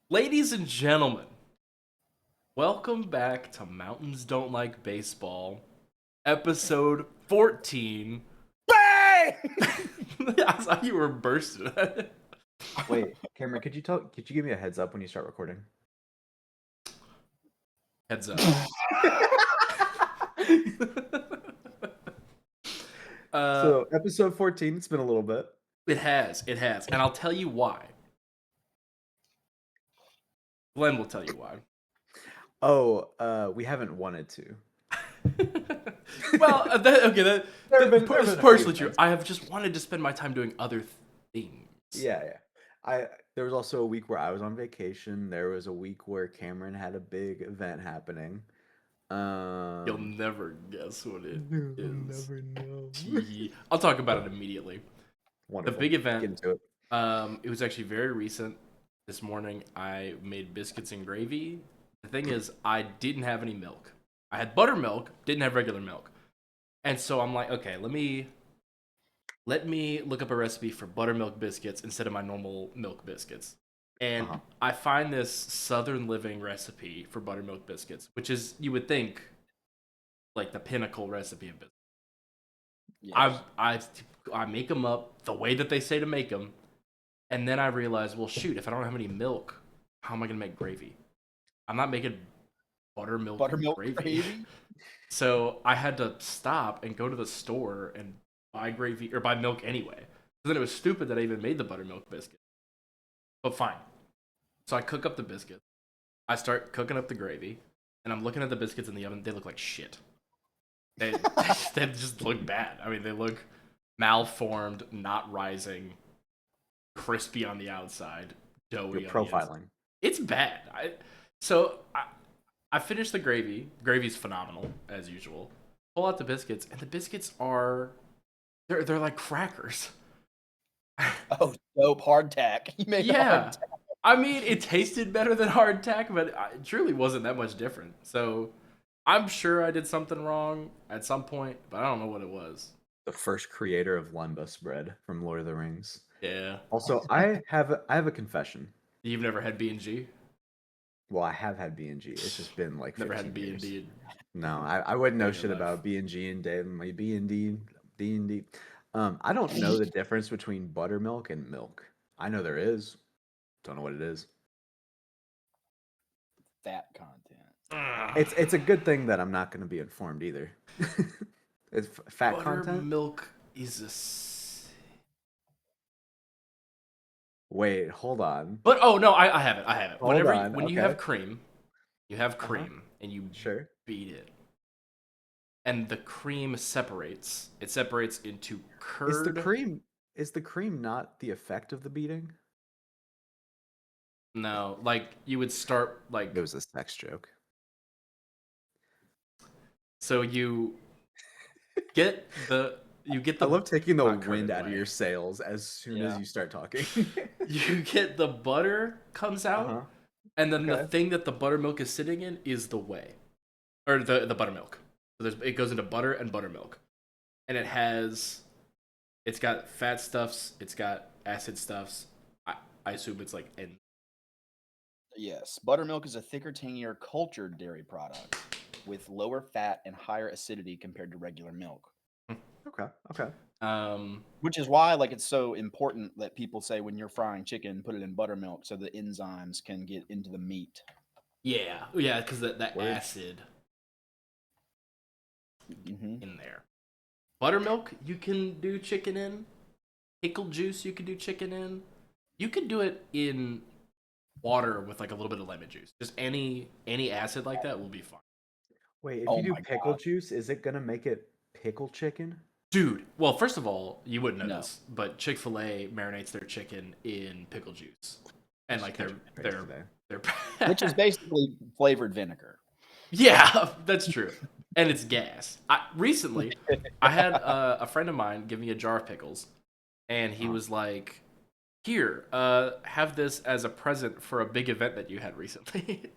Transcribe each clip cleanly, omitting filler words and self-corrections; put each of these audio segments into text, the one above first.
Ladies and gentlemen, welcome back to Mountains Don't Like Baseball, episode 14. Bang! I thought you were bursting. Wait, Cameron, could you give me a heads up when you start recording? Heads up. So, episode 14, it's been a little bit. It has. And I'll tell you why. Glenn will tell you why. Oh, we haven't wanted to. Well, that's partially true. I have just wanted to spend my time doing other things. Yeah. There was also a week where I was on vacation. There was a week where Cameron had a big event happening. You'll never guess what it is. You'll never know. I'll talk about it immediately. Wonderful. The big event. Get into it. It was actually very recent. This morning, I made biscuits and gravy. The thing is, I didn't have any milk. I had buttermilk, didn't have regular milk. And so I'm like, okay, let me look up a recipe for buttermilk biscuits instead of my normal milk biscuits. And I find this Southern Living recipe for buttermilk biscuits, which is, you would think, like the pinnacle recipe of biscuits. Yes. I make them up the way that they say to make them. And then I realized, well, shoot, if I don't have any milk, how am I going to make gravy? I'm not making buttermilk gravy. So I had to stop and go to the store and buy gravy or buy milk anyway. So then it was stupid that I even made the buttermilk biscuit. But fine. So I cook up the biscuit. I start cooking up the gravy, and I'm looking at the biscuits in the oven. They look like shit. They just look bad. I mean, they look malformed, not rising, crispy on the outside, doughy. You're profiling. It's bad. I finished the gravy. Gravy's phenomenal as usual. Pull out the biscuits, and the biscuits are they're like crackers. Oh, dope hardtack. You made hardtack. I mean, it tasted better than hardtack, but it truly wasn't that much different. So I'm sure I did something wrong at some point, but I don't know what it was. The first creator of lembas bread from Lord of the Rings. Yeah. Also, I have a confession. You've never had B&G? Well, I have had B&G. It's just been like 15 never had B&D. Years. No, I wouldn't know shit about B&G and Dave. My B&D. I don't know the difference between buttermilk and milk. I know there is. Don't know what it is. Fat content. It's a good thing that I'm not going to be informed either. It's fat content. Buttermilk is a. Wait, hold on. But no, I have it. When you have cream, and you beat it, and the cream separates. It separates into curd. Is the cream not the effect of the beating? No, like you would start like it was a sex joke. So you get the. I love taking the wind out of your sails as soon as you start talking. You get the butter comes out, and then the thing that the buttermilk is sitting in is the whey, or the buttermilk. So it goes into butter and buttermilk, and it's got fat stuffs, it's got acid stuffs. I assume it's like Yes, buttermilk is a thicker, tangier, cultured dairy product with lower fat and higher acidity compared to regular milk. Okay. Which is why, like, it's so important that people say when you're frying chicken, put it in buttermilk so the enzymes can get into the meat. Yeah, because that acid in there. Buttermilk, you can do chicken in. Pickle juice, you can do chicken in. You can do it in water with like a little bit of lemon juice. Just any acid like that will be fine. Wait, if you do pickle juice, is it gonna make it pickle chicken? Dude, well, first of all, you wouldn't know this, but Chick-fil-A marinates their chicken in pickle juice, and like they're which is basically flavored vinegar. Yeah, that's true, and it's gas. Recently, I had a friend of mine give me a jar of pickles, and he was like, "Here, have this as a present for a big event that you had recently."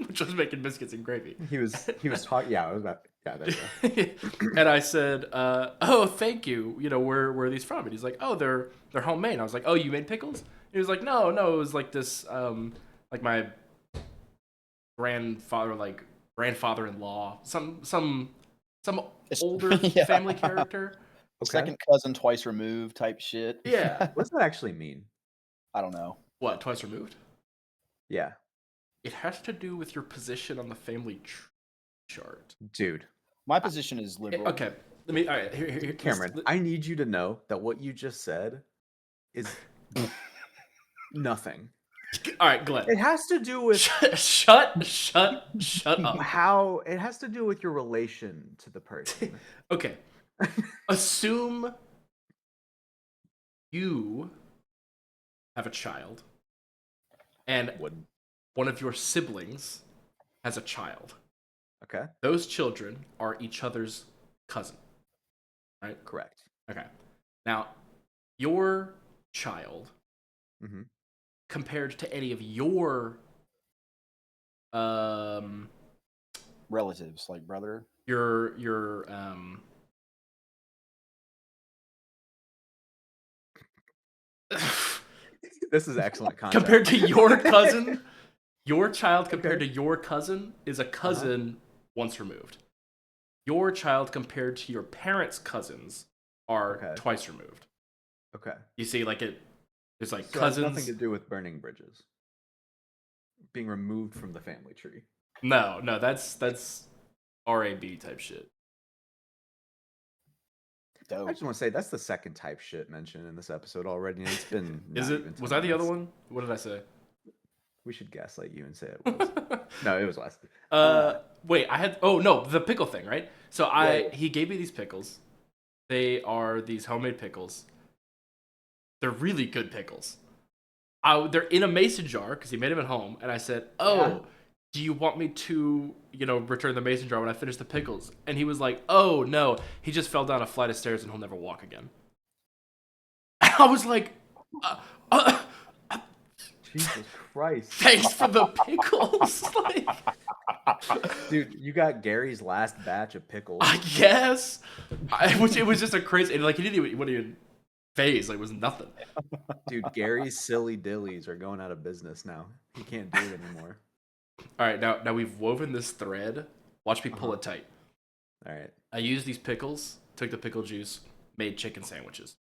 Which was making biscuits and gravy. He was talking. Yeah, I was about. Yeah, there you go. And I said, "Oh, thank you. You know, where are these from?" And he's like, "Oh, they're homemade." And I was like, "Oh, you made pickles?" He was like, no, it was like this, like my grandfather-in-law, some older Yeah. family character. Okay. Second cousin twice removed type shit. Yeah. What does that actually mean? I don't know. What, twice removed? Yeah. It has to do with your position on the family chart. Dude. My position is liberal. Okay. All right, here, Cameron, I need you to know that what you just said is nothing. All right, Glenn. It has to do with shut up. how it has to do with your relation to the person. Okay. Assume you have a child and one of your siblings has a child. Okay. Those children are each other's cousin. Right? Correct. Okay. Now, your child, Mm-hmm. compared to any of your relatives, like brother, your This is excellent content. compared to your cousin, your child compared to your cousin is a cousin once removed. Your child compared to your parents' cousins are twice removed. Okay. You see, like there's like so cousins. It has nothing to do with burning bridges. Being removed from the family tree. No, that's RAB type shit. Dope. I just want to say that's the second type shit mentioned in this episode already, and it's been. Is it? Was I the other one? What did I say? We should gaslight you and say it was. No, it was last. Wait, I had. Oh no, the pickle thing, right? So he gave me these pickles. They are these homemade pickles. They're really good pickles. They're in a mason jar because he made them at home, and I said, "Oh, do you want me to, return the mason jar when I finish the pickles?" And he was like, "Oh no, he just fell down a flight of stairs and he'll never walk again." And I was like, Jesus Christ! Thanks for the pickles, dude. You got Gary's last batch of pickles. I guess, which it was just a crazy. And he didn't even phase. Like, it was nothing. Dude, Gary's silly dillies are going out of business now. He can't do it anymore. All right, now we've woven this thread. Watch me pull it tight. All right. I used these pickles, took the pickle juice, made chicken sandwiches.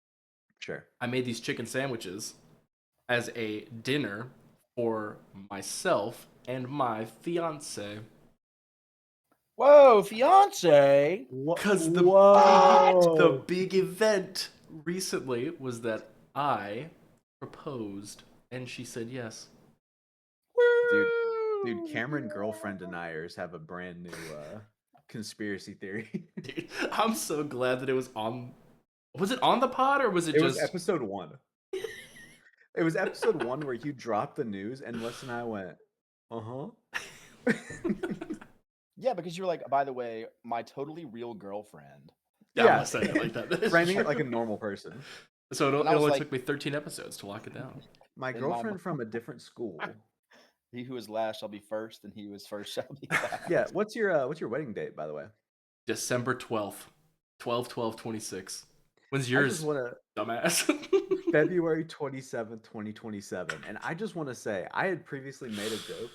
Sure. I made these chicken sandwiches as a dinner for myself and my fiance. Whoa, fiance! Because the big event recently was that I proposed and she said yes. Dude, Cameron, girlfriend deniers have a brand new conspiracy theory. Dude, I'm so glad that it was on. Was it on the pod or was it just? It was episode 1. It was episode 1 where you dropped the news and Wes and I went, Yeah, because you were like, by the way, my totally real girlfriend. Yeah, saying it like that. Framing it like a normal person. So it only took me 13 episodes to lock it down. My girlfriend from a different school. He who is last shall be first, and he who is first shall be last. Yeah, what's your wedding date, by the way? December 12th. 12/12/26. When's yours, dumbass? February 27th, 2027. And I just want to say, I had previously made a joke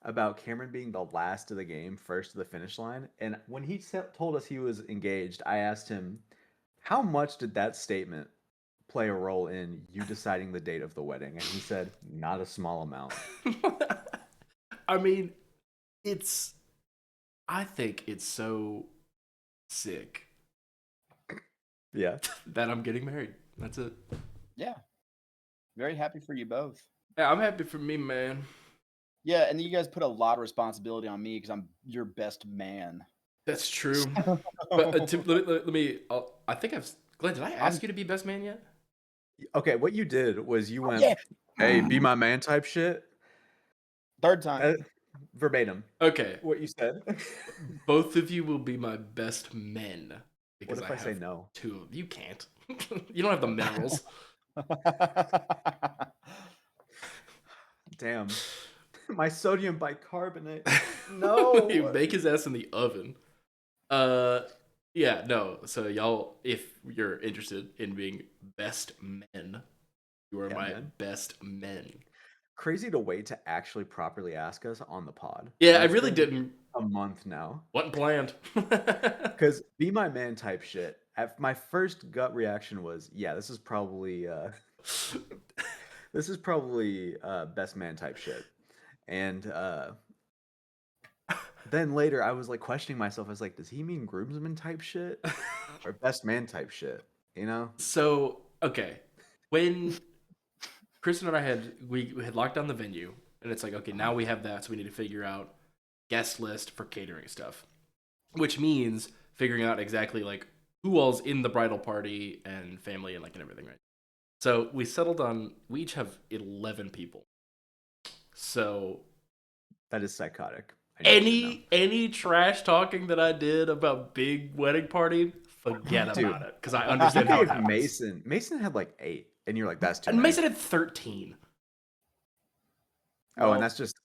about Cameron being the last of the game, first to the finish line. And when he told us he was engaged, I asked him, how much did that statement play a role in you deciding the date of the wedding? And he said, not a small amount. I mean, I think it's so sick. Yeah. That I'm getting married. That's it. Yeah. Very happy for you both. Yeah, I'm happy for me, man. Yeah, and you guys put a lot of responsibility on me because I'm your best man. That's true. But let me. I think Glenn, did I ask you to be best man yet? Okay, what you did was you went, hey, be my man type shit. Third time. Verbatim. Okay. What you said. Both of you will be my best men. Because what if I say no? Two. You can't. You don't have the minerals. Damn. My sodium bicarbonate. No. You bake his ass in the oven. Yeah, no. So y'all, if you're interested in being best men, You are Yeah, my man. best men. Crazy to wait to actually properly ask us on the pod. Yeah, And I it's really been didn't. a month now. Wasn't planned. Because be my man type shit. My first gut reaction was, yeah, this is probably best man type shit. And then later I was like questioning myself. I was like, does he mean groomsman type shit or best man type shit? You know? So, okay. When Kristen and I we had locked down the venue, and it's like, okay, now we have that, so we need to figure out guest list for catering stuff. Which means figuring out exactly like who all's in the bridal party and family and like and everything, right? So we settled on we each have 11 people. So That is psychotic. I need you to know. any trash talking that I did about big wedding party, forget Dude, about it because I You understand how it gave happens. Mason had like 8, and you're like, that's too And many. Mason had 13. Oh, and Well, that's just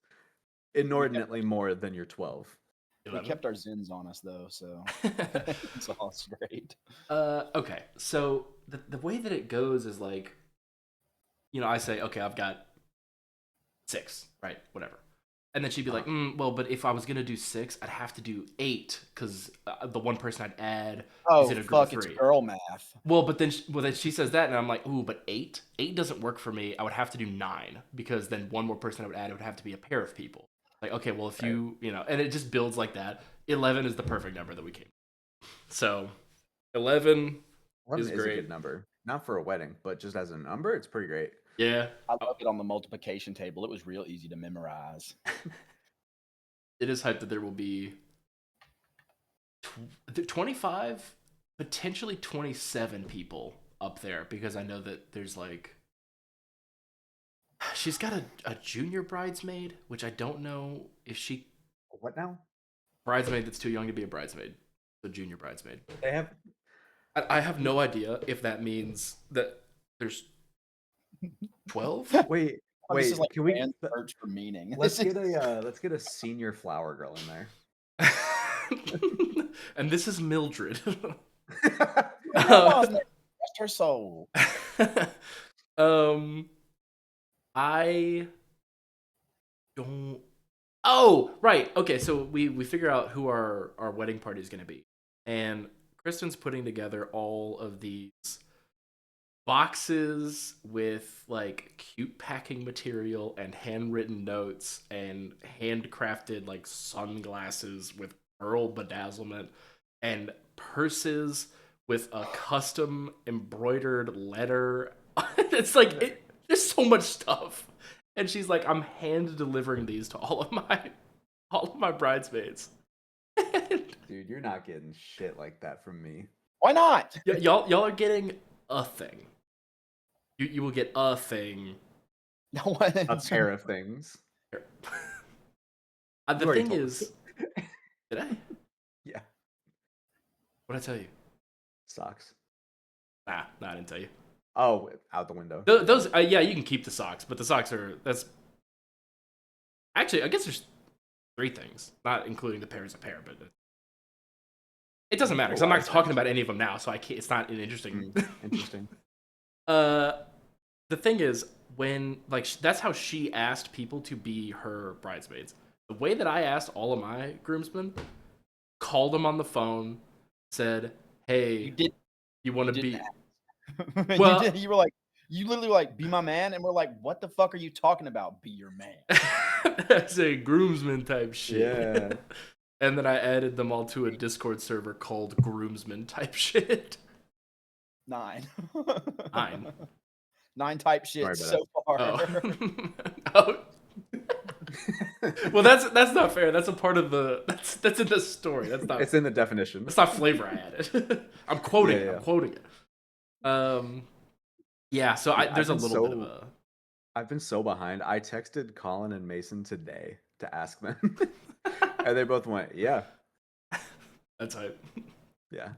inordinately more than your 12. we 11. kept our Zins on us though, so it's all straight. Okay, so the way that it goes is like, I say, okay, I've got 6, right? Whatever. And then she'd be like, well, but if I was going to do 6, I'd have to do 8 because the one person I'd add is in a group of 3. It's girl math. Well, but then she says that, and I'm like, ooh, but 8? 8 doesn't work for me. I would have to do 9 because then one more person I would add, it would have to be a pair of people. Like, okay, well, if you and it just builds like that. 11 is the perfect number that we came. So, 11 is a great. good number. Not for a wedding, but just as a number, it's pretty great. Yeah. I love it on the multiplication table. It was real easy to memorize. It is hyped that there will be 25, potentially 27 people up there because I know that there's like she's got a junior bridesmaid, which I don't know if she What now? bridesmaid that's too young to be a bridesmaid, the junior bridesmaid. They have. I have no idea if that means that there's 12. Wait. This is like Can we search for meaning? let's get a senior flower girl in there. And this is Mildred. Rest her soul. I don't. Oh, right. Okay, so we figure out who our wedding party is going to be, and Kristen's putting together all of these boxes with like cute packing material and handwritten notes and handcrafted like sunglasses with pearl bedazzlement and purses with a custom embroidered letter. It's like there's so much stuff. And she's like, I'm hand delivering these to all of my bridesmaids. Dude, you're not getting shit like that from me. Why not? Y'all are getting a thing. You will get a thing. No, A pair of things. The thing is, did I? Yeah. What'd I tell you? Socks. Nah, I didn't tell you. Oh, out the window. Those, yeah, you can keep the socks, but the socks that's actually, I guess there's 3 things, not including the pairs of pair, but it doesn't matter because I'm not talking about any of them now, so I can't. It's not an interesting. Interesting. The thing is, when that's how she asked people to be her bridesmaids. The way that I asked all of my groomsmen, called them on the phone, said, "Hey, you want to be?" Well, you were like, you literally were like, be my man, and we're like, what the fuck are you talking about? Be your man. That's a groomsman type shit. Yeah. And then I added them all to a Discord server called groomsman type shit. 9. 9 type shit so far. Oh. Well, that's not fair. That's a part of the that's in the story. That's not. It's in the definition. That's not flavor I added. I'm quoting it. I'm quoting it. Yeah. So there's a little bit of a. I've been so behind. I texted Colin and Mason today to ask them, and they both went, "Yeah." That's hype. Yeah,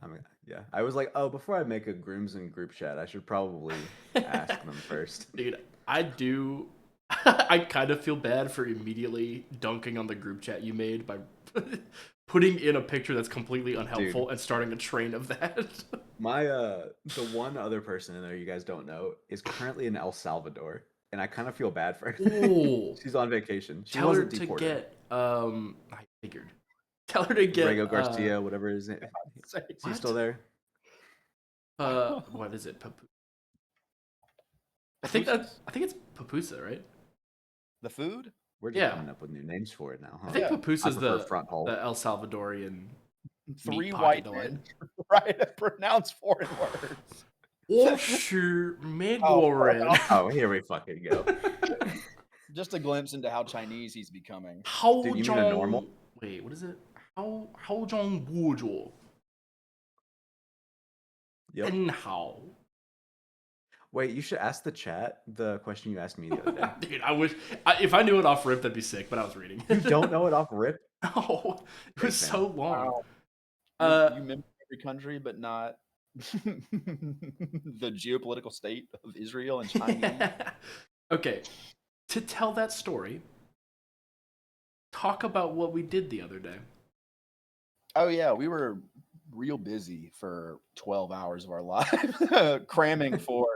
yeah. I was like, oh, before I make a groomsmen group chat, I should probably ask them first. Dude, I do. I kind of feel bad for immediately dunking on the group chat you made by putting in a picture that's completely unhelpful and starting a train of that. My the one other person in there you guys don't know is currently in El Salvador, and I kind of feel bad for her. Ooh. She's on vacation. She Tell her wasn't to deported. get I figured. Tell her to get Rego Garcia, whatever his name. Is he still there? What is it? I think it's Papusa, right? The food? We're just coming up with new names for it now, huh? I think Papusa's the front hole. the El Salvadorian 3 white men, right? Pronounce foreign words. Oh, here we fucking go. Just a glimpse into how Chinese he's becoming. Dude, you mean a normal? Wait, what is it? How Yep. Anyhow. Wait, you should ask the chat the question you asked me the other day. Dude, I wish if I knew it off rip, that'd be sick. But I was reading. You don't know it off rip? No, it was so long. Wow. You remember every country, but not the geopolitical state of Israel and China. Okay, to tell that story, talk about what we did the other day. Oh yeah, we were real busy for 12 hours of our lives cramming for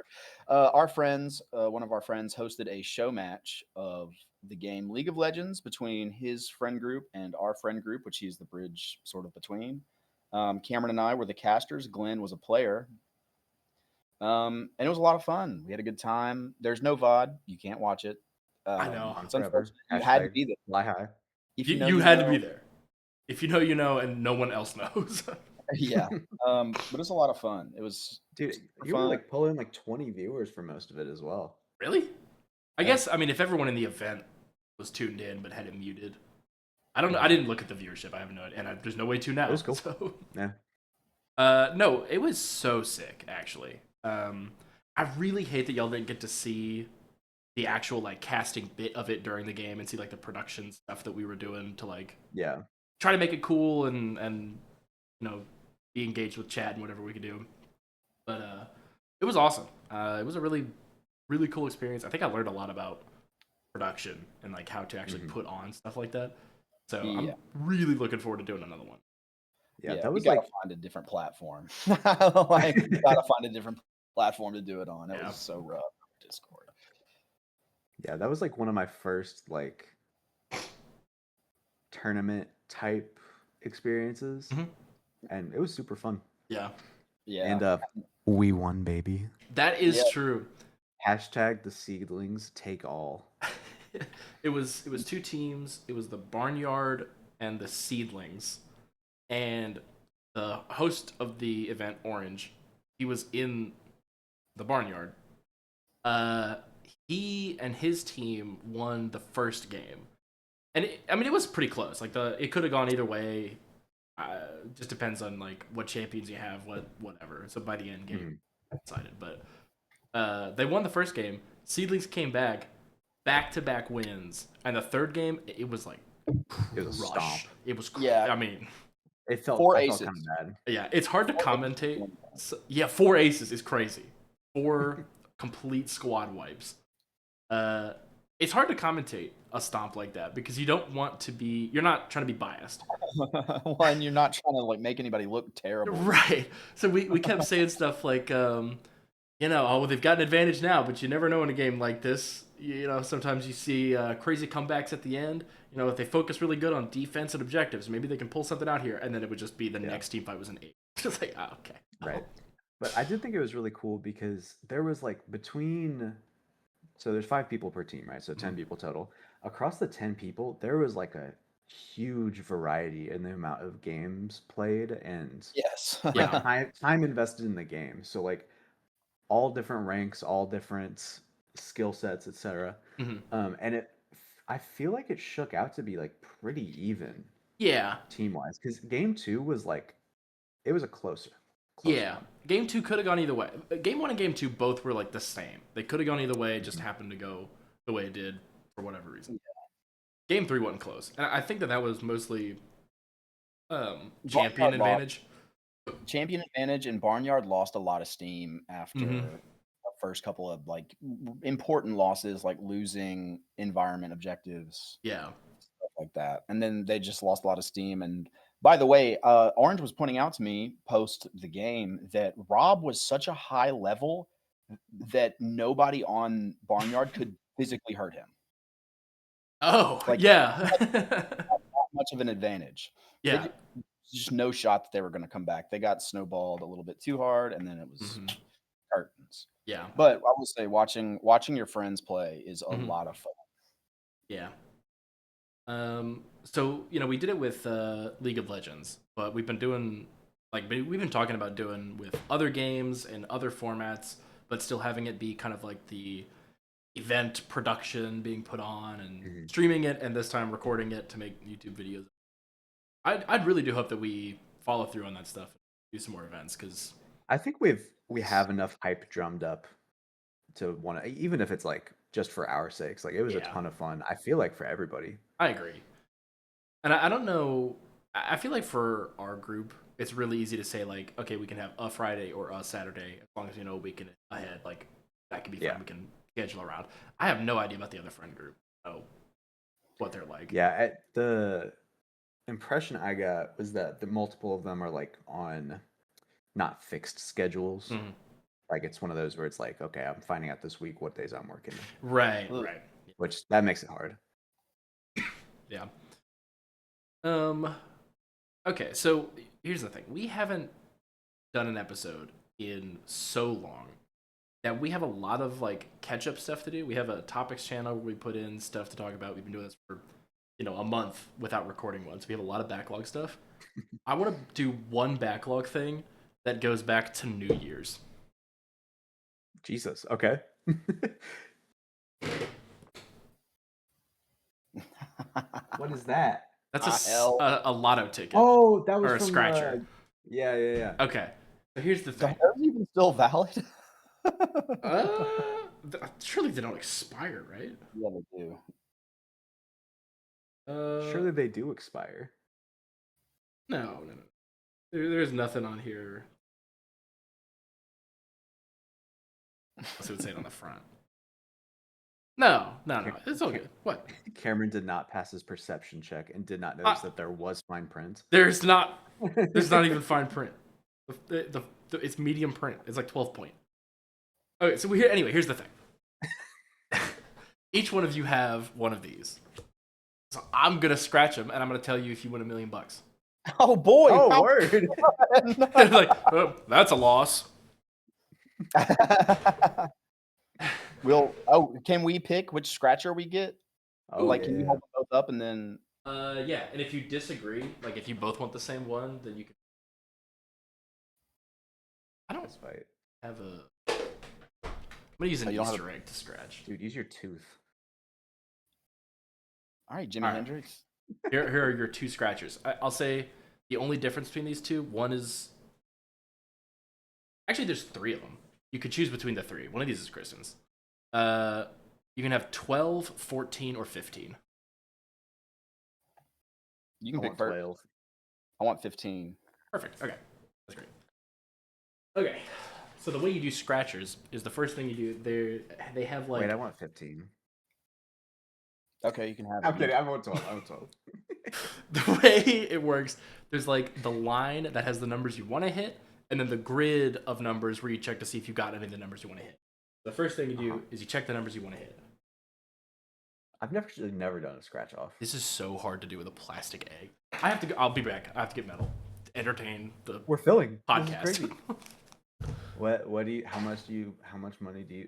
our friends. One of our friends hosted a show match of the game League of Legends between his friend group and our friend group, which he's the bridge sort of between. Cameron and I were the casters. Glenn was a player. And it was a lot of fun. We had a good time. There's no VOD. You can't watch it. I know. It's unfortunate. You had to be there. Fly high. If you had to be there. If you know, you know, and no one else knows. Yeah. But it's a lot of fun. It was, dude, you were like pulling like 20 viewers for most of it as well. Really? I guess, I mean, if everyone in the event was tuned in but had it muted. I don't know. I didn't look at the viewership. I have no idea. And there's no way to now. It was cool. So. Yeah. No, it was so sick, actually. I really hate that y'all didn't get to see the actual like casting bit of it during the game and see like the production stuff that we were doing to like try to make it cool and you know be engaged with chat and whatever we could do. But it was awesome. It was a really cool experience. I think I learned a lot about production and like how to actually put on stuff like that. So I'm really looking forward to doing another one. Yeah, that was gotta find a different platform. Like, you gotta find a different platform to do it on. It was so rough. Discord. Yeah, that was like one of my first like tournament type experiences, and it was super fun. Yeah. And we won, baby. That is true. Hashtag the seedlings take all. It was 2 teams. It was the Barnyard and the Seedlings. And the host of the event, Orange, he was in the Barnyard. He and his team won the first game. And it was pretty close. Like it could have gone either way. Just depends on like what champions you have, whatever. So by the end game decided. But they won the first game. Seedlings came back-to-back wins. And the third game, it was like it was a stomp. It was I mean, it felt 4 aces. Kind of bad. Yeah, it's hard to commentate. So, 4 aces is crazy. 4 complete squad wipes. It's hard to commentate a stomp like that because you don't want to be. You're not trying to be biased. One, you're not trying to like make anybody look terrible, right? So we kept saying stuff like, oh, well, they've got an advantage now, but you never know in a game like this. Sometimes you see crazy comebacks at the end. If they focus really good on defense and objectives, maybe they can pull something out here, and then it would just be the next team fight was an 8. Just like, okay, right. But I did think it was really cool because there was like so there's 5 people per team, right? So 10 people total. Across the 10 people, there was like a huge variety in the amount of games played and time invested in the game. So like all different ranks, all different skill sets, etc. And I feel like it shook out to be like pretty even. Yeah. Team wise, because game 2 was like it was a closer. Yeah, game 2 could have gone either way. Game 1 and game 2 both were like the same. They could have gone either way. It just happened to go the way it did for whatever reason. Game 3 wasn't close, and I think that was mostly champion advantage. Champion advantage, and Barnyard lost a lot of steam after the first couple of like important losses, like losing environment objectives. Yeah, stuff like that, and then they just lost a lot of steam and By the way, Orange was pointing out to me post the game that Rob was such a high level that nobody on Barnyard could physically hurt him. Oh, Like, yeah. not much of an advantage. Yeah. Just no shot that they were going to come back. They got snowballed a little bit too hard, and then it was curtains. Yeah. But I will say, watching your friends play is a lot of fun. Yeah. So we did it with League of Legends, but we've been talking about doing with other games and other formats, but still having it be kind of like the event production being put on and streaming it, and this time recording it to make YouTube videos. I'd really do hope that we follow through on that stuff, and do some more events, because I think we have enough hype drummed up to want to, even if it's like just for our sakes. Like, it was a ton of fun. I feel like for everybody. I agree. And I don't know. I feel like for our group, it's really easy to say, like, okay, we can have a Friday or a Saturday, as long as a week ahead. Like, that could be fun. We can schedule around. I have no idea about the other friend group. What they're like. Yeah, the impression I got was that the multiple of them are like on not fixed schedules. Like, it's one of those where it's like, okay, I'm finding out this week what days I'm working. Right. Which that makes it hard. Yeah. Okay, so here's the thing. We haven't done an episode in so long that we have a lot of like catch-up stuff to do. We have a topics channel where we put in stuff to talk about. We've been doing this for a month without recording one, so we have a lot of backlog stuff. I want to do one backlog thing that goes back to New Year's. Jesus. Okay. What is that? That's a lotto ticket. Oh, that was or a from scratcher. Yeah. Okay. So here's the thing. Are those even still valid? Surely they don't expire, right? Yeah, they do. Surely they do expire. No. There's nothing on here. Unless it would say it on the front. No. It's all good. What? Cameron did not pass his perception check and did not notice that there was fine print. There's not even fine print. It's medium print. It's like 12 point. Okay, so here's the thing. Each one of you have one of these. So I'm gonna scratch them, and I'm gonna tell you if you win $1 million. Oh boy! Oh, word! Like, oh, that's a loss. Can we pick which scratcher we get? Can you hold them both up and then? Yeah, and if you disagree, like if you both want the same one, then you can. I don't have a. I'm gonna use an Easter egg to scratch. Dude, use your tooth. All right, Jimi Hendrix. Here are your two scratchers. I'll say the only difference between these two, one is... Actually, there's 3 of them. You could choose between the 3. One of these is Kristen's. You can have 12, 14, or 15. You can pick 12. I want 15. Perfect. Okay. That's great. Okay. So the way you do scratchers is the first thing you do, they have like... Wait, I want 15. Okay, you can have it. I'm kidding. I want 12. The way it works, there's like the line that has the numbers you want to hit, and then the grid of numbers where you check to see if you got any of the numbers you want to hit. The first thing you do is you check the numbers you want to hit. I've never done a scratch off. This is so hard to do with a plastic egg. I'll be back. I have to get metal to entertain the We're filling podcast. How much money do you,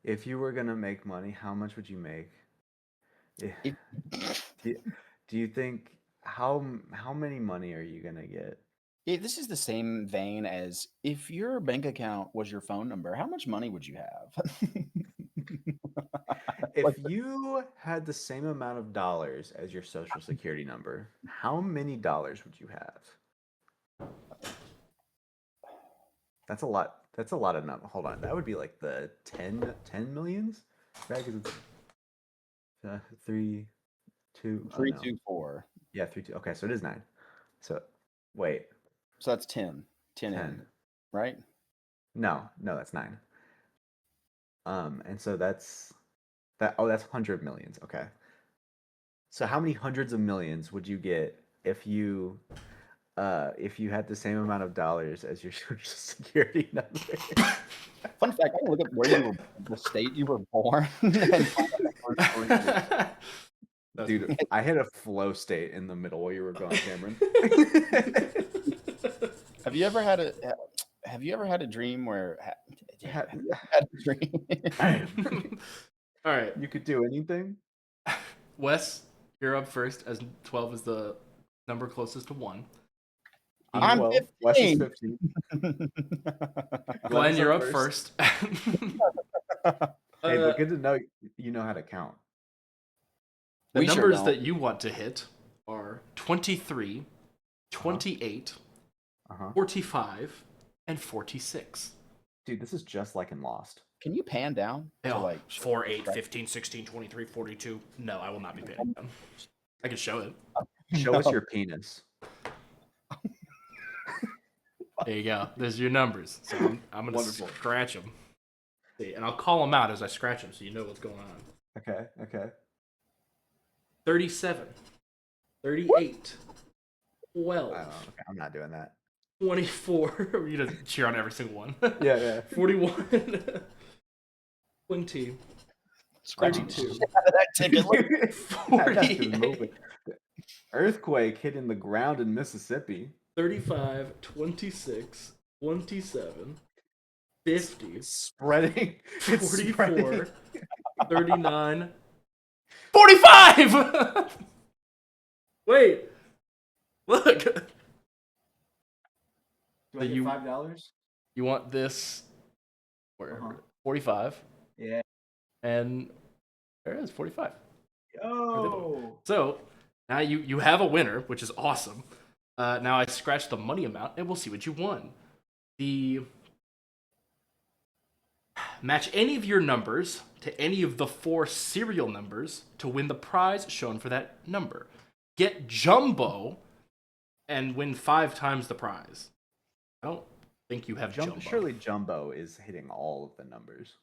if you were gonna make money, how much would you make? Do you think how many money are you gonna get? This is the same vein as if your bank account was your phone number, how much money would you have? If you had the same amount of dollars as your social security number, how many dollars would you have? That's a lot. That's a lot of numbers. Hold on. That would be like the 10 millions? Right? 'Cause it's 3, 2, 3, 2, 4. Yeah, 3, 2. Okay, so it is 9. So wait. So that's 10. 10, right? No, that's 9. And so that's 100 millions. Okay. So how many hundreds of millions would you get if you had the same amount of dollars as your social security number. Fun fact: I can look up where you were, the state you were born, and find out the first 3 digits. Dude, I hit a flow state in the middle while you were going, Cameron. Have you ever had a dream where have you ever had a dream? All right, You could do anything. Wes, you're up first, as 12 is the number closest to 1. I'm 12. 15. Wes is 15. Glenn, you're up first. Hey, but good to know you know how to count. The numbers that you want to hit are 23, 28, 45, and 46. Dude, this is just like in Lost. Can you pan down? To like 4, 8, 15, 16, 23, 42. No, I will not be panning down. I can show it. Show us your penis. There you go. There's your numbers. So I'm going to scratch them. See, and I'll call them out as I scratch them so you know what's going on. Okay. 37, 38, 12. Okay, I'm not doing that. 24. We're going to cheer on every single one. Yeah. 41, 20, 32, that ticket. 48, earthquake hitting the ground in Mississippi. 35, 26, 27, 50, spreading, 44, 39, 45! Wait. Look. Do I get $5? You want this? Where? 45. Yeah. And there it is, 45. Oh. So now you have a winner, which is awesome. Now I scratch the money amount, and we'll see what you won. Match any of your numbers to any of the 4 serial numbers to win the prize shown for that number. Get jumbo and win 5 times the prize. I don't think you have jumbo. Surely jumbo is hitting all of the numbers.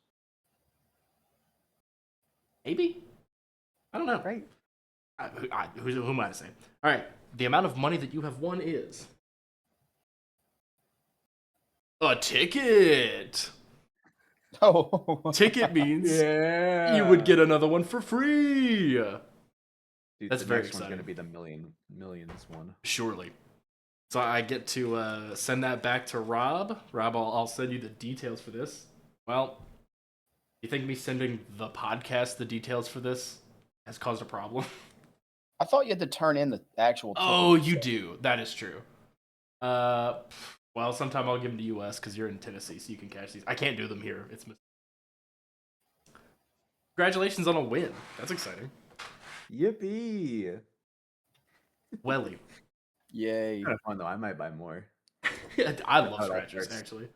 Maybe? I don't know. Right. Who am I to say? All right. The amount of money that you have won is a ticket. Oh, ticket means you would get another one for free. Dude, that's very exciting. One's going to be the millions one. Surely. So I get to send that back to Rob. Rob, I'll send you the details for this. Well, you think me sending the podcast the details for this has caused a problem? I thought you had to turn in the actual ticket. Oh, you do. That is true. Well, sometime I'll give them to you, Wes, because you're in Tennessee, so you can catch these. I can't do them here. Congratulations on a win. That's exciting. Yippee. Yay. It's kind of fun, though. I might buy more. I love scratchers, actually.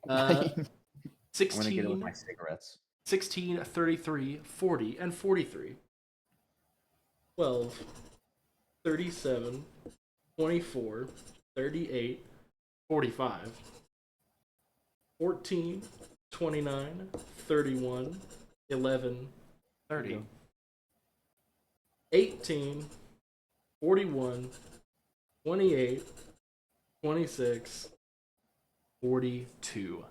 16, I'm going to get it with my cigarettes. 16, 33, 40, and 43. 12, 37, 24, 38, 45, 14, 29, 31, 11, 30, 18, 41, 28, 26, 42.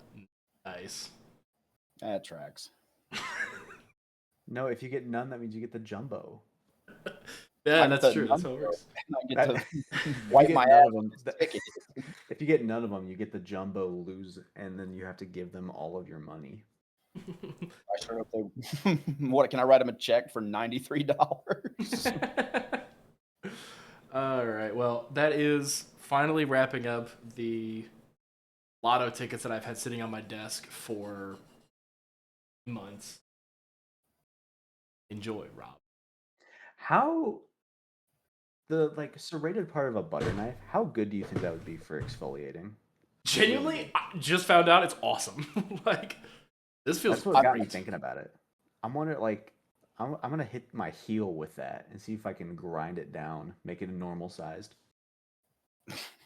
Nice. That tracks. No, if you get none, that means you get the jumbo. Yeah, that's true. That's how it works. I get to wipe my ass on this ticket. If you get none of them, you get the jumbo lose, and then you have to give them all of your money. I sure hope they. What can I write them a check for $93? All right. Well, that is finally wrapping up the lotto tickets that I've had sitting on my desk for months. Enjoy, Rob. How the serrated part of a butter knife? How good do you think that would be for exfoliating? Genuinely, I just found out it's awesome. This feels. That's what got me thinking about it. I'm wondering, I'm gonna hit my heel with that and see if I can grind it down, make it a normal sized.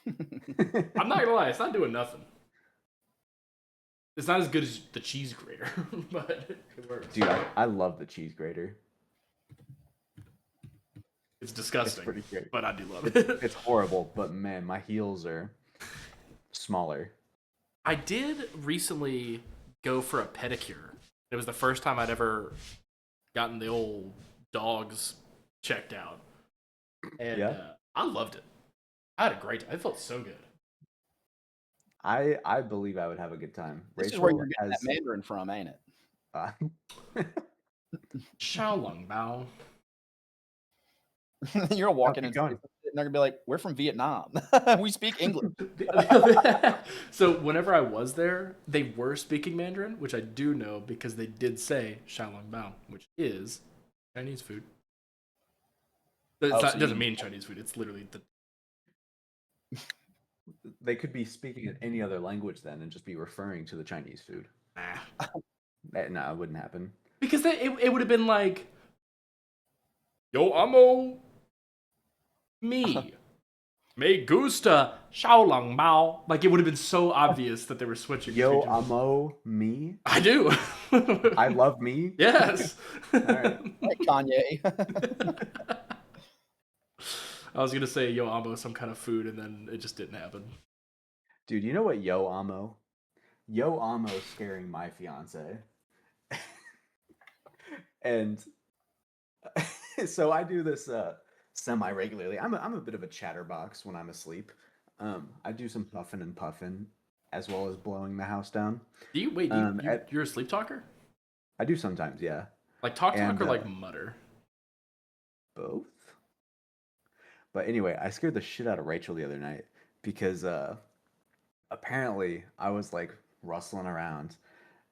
I'm not gonna lie, it's not doing nothing. It's not as good as the cheese grater, but it works. Dude, I love the cheese grater. It's disgusting. It's pretty great. But I do love it. it. It's horrible, but man, my heels are smaller. I did recently go for a pedicure. It was the first time I'd ever gotten the old dogs checked out. And I loved it. I had a great time. It felt so good. I believe I would have a good time. This is where you're getting that Mandarin from, ain't it? Xiaolong Bao. You're walking into and they're gonna be like, "We're from Vietnam. We speak English." So whenever I was there, they were speaking Mandarin, which I do know because they did say Xiaolong Bao, which is Chinese food. It doesn't mean Chinese food. It's literally the. They could be speaking in any other language then and just be referring to the Chinese food. No, it wouldn't happen. Because it would have been like, Yo amo me. Me gusta Xiaolong Bao. Like, it would have been so obvious that they were switching. Yo amo me? I do. I love me? Yes. All right. Hey, Kanye. I was going to say yo amo some kind of food, and then it just didn't happen. Dude, you know what yo amo? Yo amo scaring my fiance. And so I do this semi-regularly. I'm a bit of a chatterbox when I'm asleep. I do some puffing and puffing as well as blowing the house down. You're a sleep talker? I do sometimes, yeah. Like talk or like mutter? Both. But anyway, I scared the shit out of Rachel the other night because apparently I was like rustling around,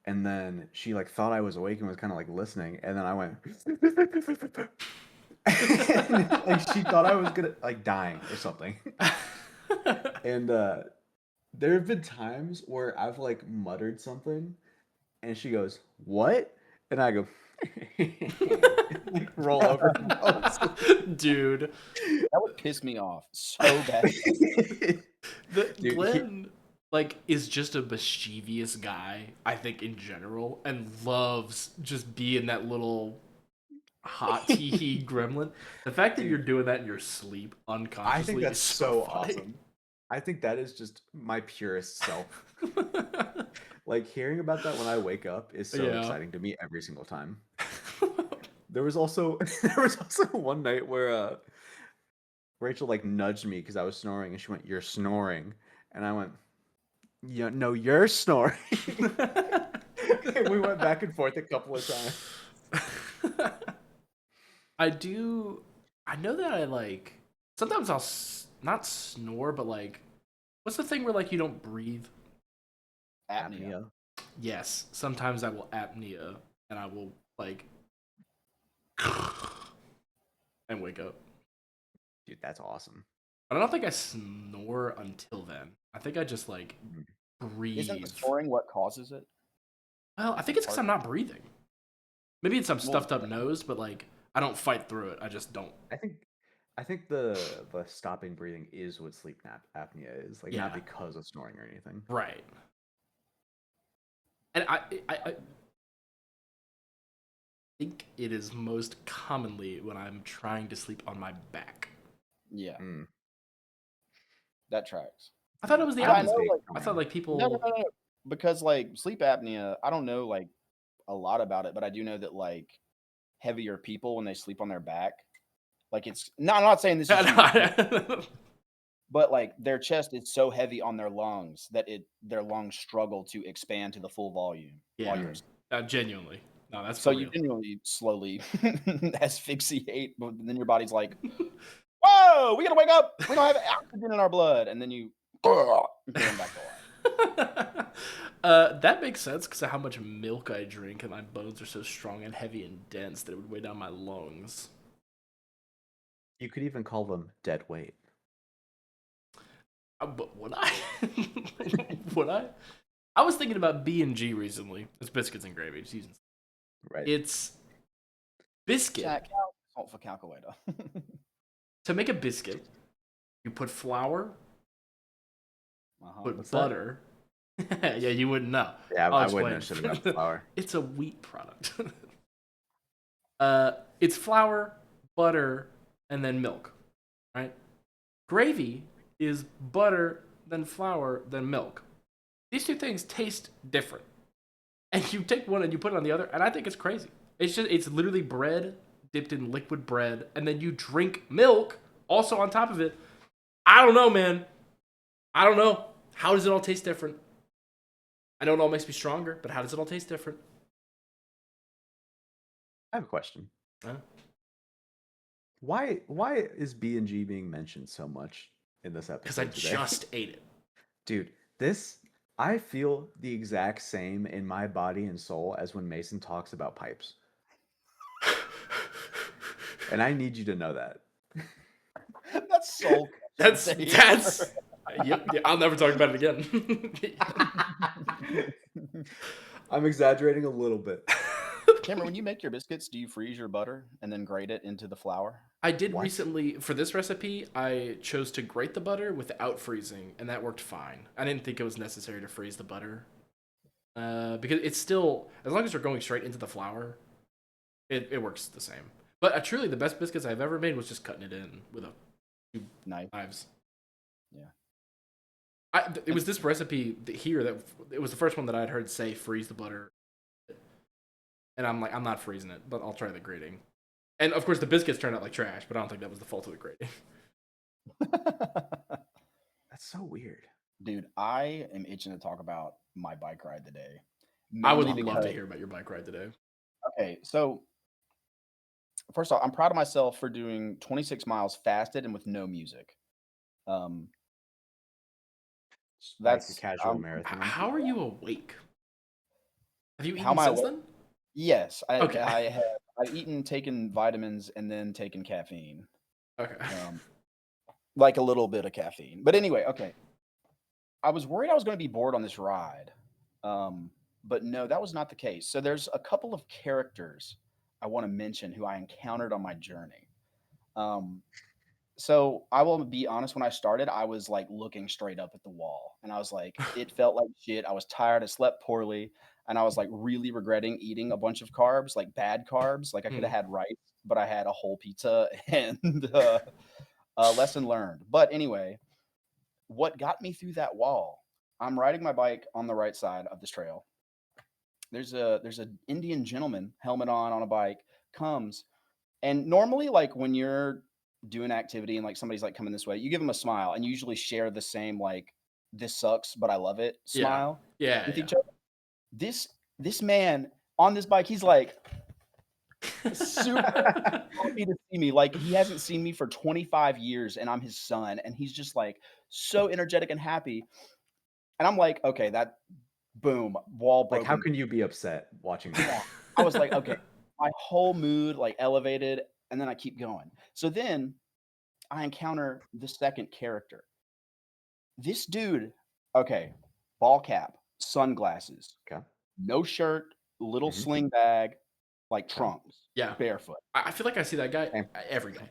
and then she like thought I was awake and was kind of like listening, and then I went and, like she thought I was gonna like dying or something. And there have been times where I've like muttered something and she goes, "What?" And I go like roll over. Dude, that would piss me off so bad. Glenn like is just a mischievous guy, I think, in general, and loves just being that little hot tee gremlin. The fact that you're doing that in your sleep unconsciously, I think that's is so awesome. I think that is just my purest self. Like hearing about that when I wake up is so exciting to me every single time. There was also one night where Rachel like nudged me because I was snoring, and she went, "You're snoring," and I went, "Yeah, no, you're snoring." And we went back and forth a couple of times. I know that I like sometimes I'll not snore, but like, what's the thing where like you don't breathe? Apnea. Yes, sometimes I will apnea, and I will like and wake up. Dude, that's awesome. But I don't think I snore until then. I think I just like breathe. Isn't the snoring what causes it? Well, I think it's because I'm not breathing. Maybe it's some stuffed up nose, but like I don't fight through it. I just don't. I think the stopping breathing is what sleep apnea is, like not because of snoring or anything. Right. And I think it is most commonly when I'm trying to sleep on my back. Yeah. That tracks. I thought it was the opposite. I thought like people. No. Because like sleep apnea, I don't know like a lot about it, but I do know that like heavier people when they sleep on their back, like it's I'm not saying this is but like their chest is so heavy on their lungs that their lungs struggle to expand to the full volume. Yeah, genuinely. No, that's so you genuinely slowly asphyxiate, but then your body's like, "Whoa, we gotta wake up! We don't have oxygen in our blood," and then you put them back to life. That makes sense because of how much milk I drink, and my bones are so strong and heavy and dense that it would weigh down my lungs. You could even call them dead weight. But would I? Would I? I was thinking about B&G recently. It's biscuits and gravy. Just using. Right. It's biscuit. Salt for calculator. To make a biscuit, you put flour, put butter. Yeah, you wouldn't know. Yeah, I wouldn't know shit about flour. It's a wheat product. It's flour, butter, and then milk, right? Gravy is butter, then flour, then milk. These two things taste different. And you take one and you put it on the other, and I think it's crazy. It's literally bread dipped in liquid bread, and then you drink milk also on top of it. I don't know, man. I don't know. How does it all taste different? I know it all makes me stronger, but how does it all taste different? I have a question. Huh? Why is B&G being mentioned so much in this episode? Because I today? just ate it. Dude, I feel the exact same in my body and soul as when Mason talks about pipes. And I need you to know that. That's soul. That's yep, I'll never talk about it again. I'm exaggerating a little bit. Cameron, when you make your biscuits, do you freeze your butter and then grate it into the flour? I did recently, for this recipe, I chose to grate the butter without freezing, and that worked fine. I didn't think it was necessary to freeze the butter. Because it's still, as long as you're going straight into the flour, it works the same. But truly, the best biscuits I've ever made was just cutting it in with a few knives. Yeah. It was this recipe here that it was the first one that I'd heard say freeze the butter. And I'm like, I'm not freezing it, but I'll try the grating. And of course, the biscuits turned out like trash, but I don't think that was the fault of the grating. That's so weird. Dude, I am itching to talk about my bike ride today. I would love to hear about your bike ride today. Okay, so first off, I'm proud of myself for doing 26 miles fasted and with no music. That's like a casual marathon. How are you awake? Have you eaten since then? Yes, I've eaten, taken vitamins, and then taken caffeine. Okay. Like a little bit of caffeine. But anyway, okay. I was worried I was going to be bored on this ride. But no, that was not the case. So there's a couple of characters I want to mention who I encountered on my journey. So I will be honest, when I started, I was like looking straight up at the wall, and I was like, it felt like shit. I was tired. I slept poorly, and I was like really regretting eating a bunch of carbs, like bad carbs. Like I could have had rice, but I had a whole pizza, and lesson learned. But anyway, what got me through that wall? I'm riding my bike on the right side of this trail. There's an Indian gentleman, helmet on a bike, comes, and normally, like when you're doing activity and like somebody's like coming this way, you give them a smile, and you usually share the same like "this sucks but I love it" smile with each other. This man on this bike, he's like super happy to see me. Like he hasn't seen me for 25 years, and I'm his son, and he's just like so energetic and happy. And I'm like, okay, that boom, wall broken. Like, how can you be upset watching that? I was like, okay, my whole mood like elevated, and then I keep going. So then I encounter the second character. This dude, okay, ball cap, sunglasses, no shirt, little sling bag, like trunks, barefoot. I feel like I see that guy every day.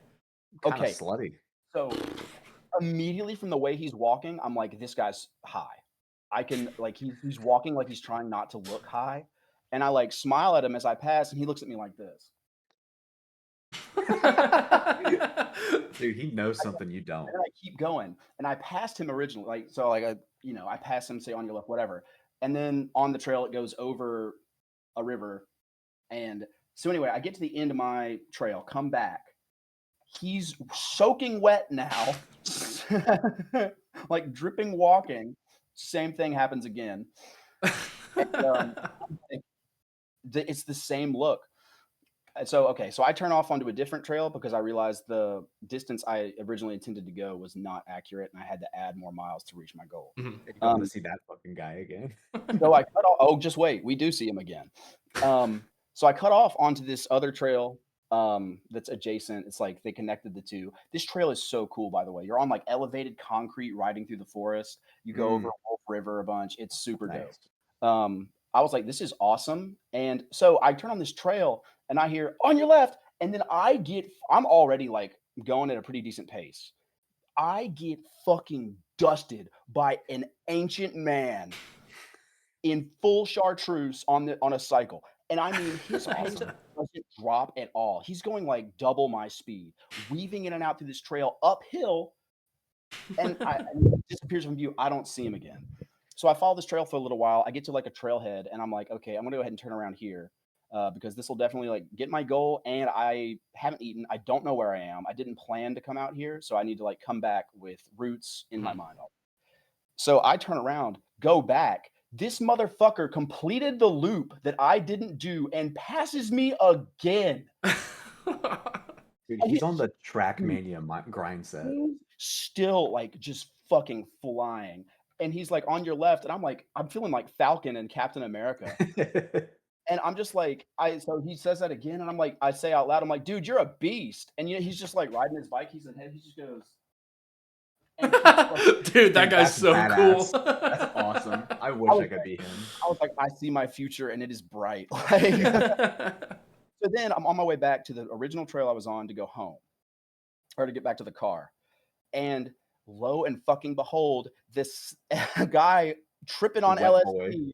Okay, slutty. So immediately from the way he's walking, I'm like, this guy's high. I can like he's walking like he's trying not to look high, and I like smile at him as I pass, and he looks at me like this. Dude, he knows something you don't. And I keep going, and I passed him originally, I passed him, say on your left, whatever, and then on the trail it goes over a river, and so anyway, I get to the end of my trail, come back. He's soaking wet now, like dripping walking. Same thing happens again. And, it's the same look. So I turn off onto a different trail because I realized the distance I originally intended to go was not accurate, and I had to add more miles to reach my goal. You want to see that fucking guy again? So I cut off. Oh, just wait, we do see him again. So I cut off onto this other trail that's adjacent. It's like they connected the two. This trail is so cool, by the way. You're on like elevated concrete riding through the forest. You go over Wolf River a bunch. It's super dope. I was like, this is awesome. And so I turn on this trail and I hear on your left, and then I'm already like going at a pretty decent pace. I get fucking dusted by an ancient man in full chartreuse on a cycle. And I mean, his pace doesn't drop at all. He's going like double my speed, weaving in and out through this trail uphill, and he disappears from view. I don't see him again. So I follow this trail for a little while. I get to like a trailhead, and I'm like, okay, I'm gonna go ahead and turn around here. Because this will definitely like get my goal, and I haven't eaten. I don't know where I am. I didn't plan to come out here, so I need to like come back with routes in my mind. So I turn around, go back. This motherfucker completed the loop that I didn't do and passes me again. Dude, And he's on the Trackmania grind set. Still like just fucking flying. And he's like on your left, and I'm like, I'm feeling like Falcon and Captain America. And I'm just like, so he says that again, and I'm like, I say out loud, I'm like, dude, you're a beast. And you know, he's just like riding his bike, he's in head, he just goes. Dude, that guy's so badass. cool. That's awesome. I wish I could be him. I was like, I see my future and it is bright. Like, so then I'm on my way back to the original trail I was on to go home or to get back to the car. And lo and fucking behold, this guy tripping on LSD,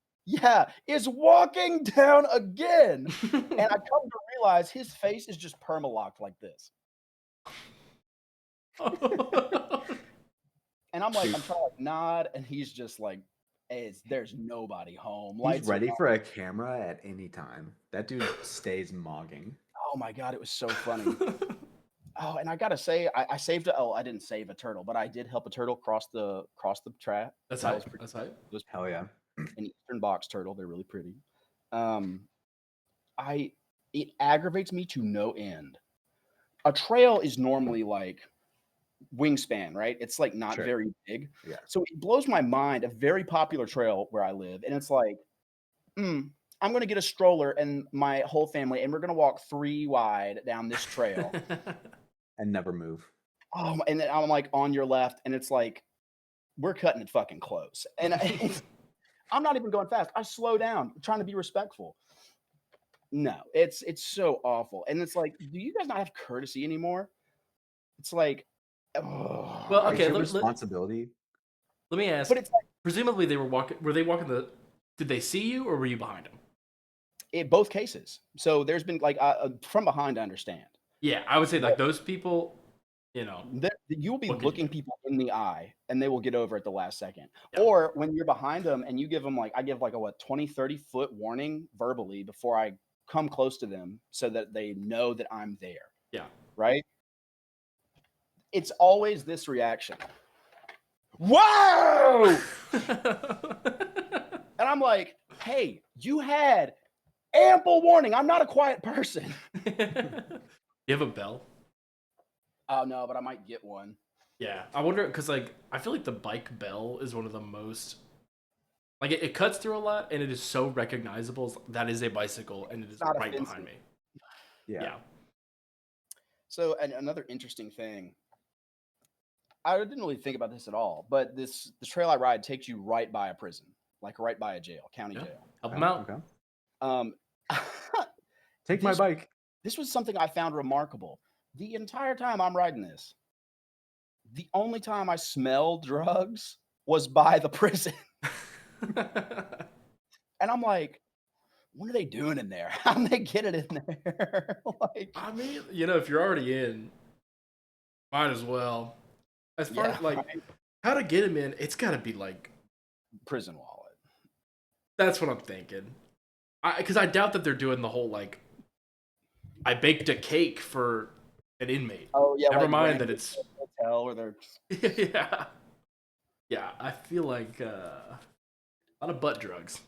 is walking down again. And I come to realize his face is just perma-locked like this. And I'm like, I'm trying to like nod, and he's just like, there's nobody home. He's ready for a camera at any time. That dude stays mogging. Oh my God, it was so funny. Oh, and I gotta say, I saved I didn't save a turtle, but I did help a turtle cross the track. That's hype. That's hype. Hell yeah. An eastern box turtle. They're really pretty. It aggravates me to no end. A trail is normally like wingspan, right? It's like not very big. Yeah. So it blows my mind. A very popular trail where I live, and it's like, I'm gonna get a stroller and my whole family, and we're gonna walk 3 wide down this trail and never move. Oh, and then I'm like on your left, and it's like we're cutting it fucking close, and I'm not even going fast. I slow down, trying to be respectful. No, it's so awful, and it's like, do you guys not have courtesy anymore? It's like, well, okay, responsibility. Let me ask. But it's like, presumably they were walking. Were they walking the? Did they see you, or were you behind them? In both cases. So there's been like from behind, I understand. Yeah, I would say like those people, you know, you will be looking people in the eye, and they will get over at the last second. Yeah. Or when you're behind them and you give them like, I give like a 20, 30 foot warning verbally before I come close to them so that they know that I'm there. Yeah. Right? It's always this reaction. Whoa! And I'm like, hey, you had ample warning. I'm not a quiet person. You have a bell? Oh, no, but I might get one. Yeah. I wonder, because like, I feel like the bike bell is one of the most, like it cuts through a lot, and it is so recognizable. That is a bicycle, and it is right offensive. Behind me. Yeah. So another interesting thing, I didn't really think about this at all, but the trail I ride takes you right by a prison, like right by a jail, county jail. Help them out. Okay. Take my bike. This was something I found remarkable. The entire time I'm riding this, the only time I smelled drugs was by the prison. And I'm like, what are they doing in there? How do they get it in there? Like, I mean, you know, if you're already in, might as well. As far as like how to get him in, it's got to be like prison wallet. That's what I'm thinking. Because I doubt that they're doing the whole like, I baked a cake for an inmate. Oh yeah, never mind that it's hotel or they're yeah. I feel like a lot of butt drugs.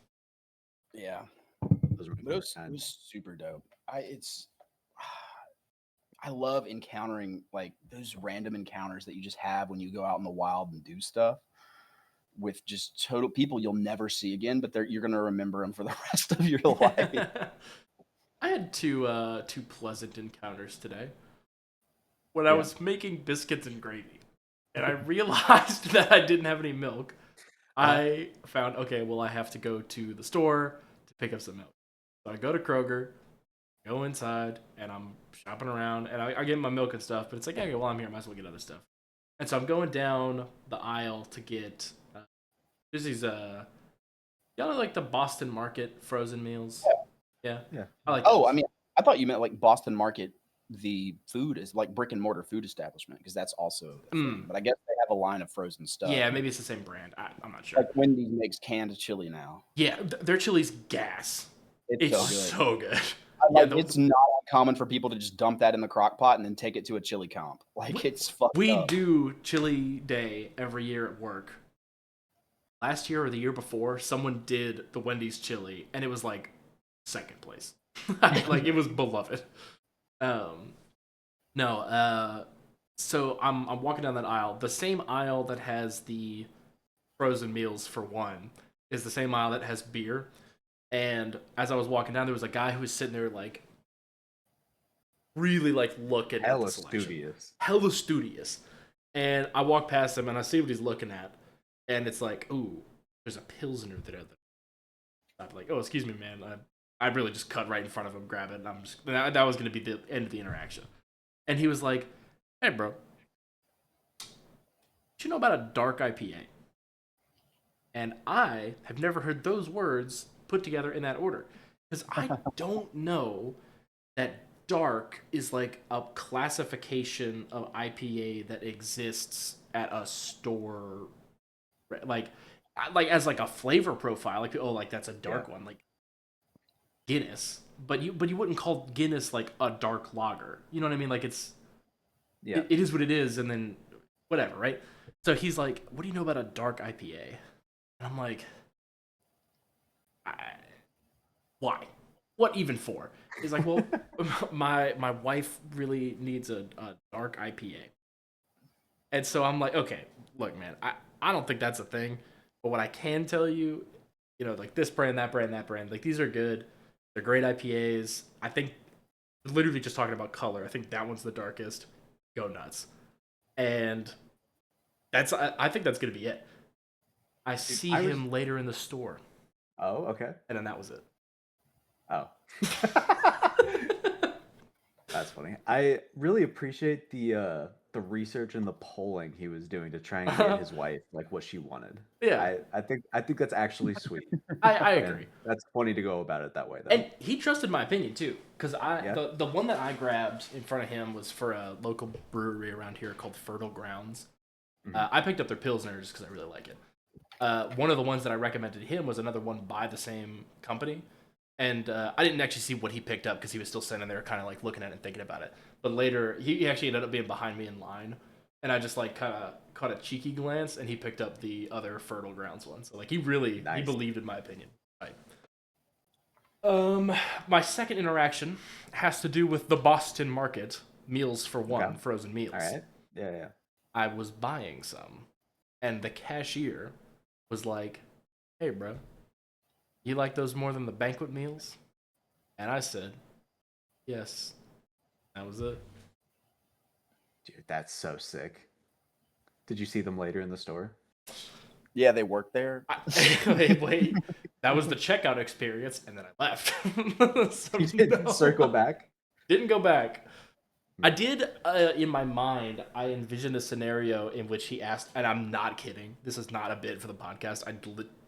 Yeah, it was super dope. I love encountering like those random encounters that you just have when you go out in the wild and do stuff with just total people you'll never see again, but you're gonna remember them for the rest of your life. I had two pleasant encounters today when I was making biscuits and gravy, and I realized that I didn't have any milk. I found, okay, well, I have to go to the store to pick up some milk. So I go to Kroger, go inside, and I'm shopping around, and I get my milk and stuff, but it's like, okay, well, I'm here, I might as well get other stuff. And so I'm going down the aisle to get, there's these, y'all know like the Boston Market frozen meals? Yeah. I like those. I mean, I thought you meant like Boston Market. The food is like brick and mortar food establishment because that's also a thing. But I guess they have a line of frozen stuff. Yeah, maybe it's the same brand. I'm not sure. Like Wendy's makes canned chili now. Yeah, their chili's gas. It's so good. Like, it's not uncommon for people to just dump that in the crock pot and then take it to a chili comp. Like, it's fucked We up. do chili day every year at work. Last year or the year before, someone did the Wendy's chili, and it was like second place. Like, it was beloved. So I'm walking down that aisle. The same aisle that has the frozen meals for one is the same aisle that has beer. And as I was walking down, there was a guy who was sitting there like really like looking at the selection. Hella studious. And I walk past him and I see what he's looking at. And it's like, ooh, there's a Pilsner there. I'm like, oh, excuse me, man. I really just cut right in front of him, grab it, and that was going to be the end of the interaction. And he was like, hey, bro, do you know about a dark IPA? And I have never heard those words put together in that order. Because I don't know that dark is like a classification of IPA that exists at a store. Like as like a flavor profile. Like, oh, like that's a dark one. Like Guinness. But you wouldn't call Guinness like a dark lager. You know what I mean? Like it is what it is, and then whatever, right? So he's like, what do you know about a dark IPA? And I'm like, why? What even for? He's like, well, my wife really needs a dark IPA. And so I'm like, okay, look, man, I don't think that's a thing. But what I can tell you, like this brand, that brand, that brand, like these are good. They're great IPAs. I think, literally just talking about color, I think that one's the darkest. Go nuts. And I think that's going to be it. I see him later in the store. Oh, okay. And then that was it. Oh. That's funny. I really appreciate the research and the polling he was doing to try and get his wife like what she wanted. Yeah. I think that's actually sweet. I agree. And that's funny to go about it that way though. And he trusted my opinion too, because the one that I grabbed in front of him was for a local brewery around here called Fertile Grounds. Mm-hmm. I picked up their Pilsners because I really like it. One of the ones that I recommended to him was another one by the same company. And I didn't actually see what he picked up because he was still standing there kind of like looking at it and thinking about it. But later, he actually ended up being behind me in line. And I just like kind of caught a cheeky glance, and he picked up the other Fertile Grounds one. So like he believed in my opinion. Right. My second interaction has to do with the Boston Market meals for one, frozen meals. All right. Yeah. I was buying some, and the cashier was like, "Hey, bro, you like those more than the banquet meals?" And I said, yes. That was it. Dude, that's so sick. Did you see them later in the store? Yeah, they work there. Wait. That was the checkout experience, and then I left. So you didn't circle back? Didn't go back. I did, in my mind, I envisioned a scenario in which he asked, and I'm not kidding, this is not a bit for the podcast,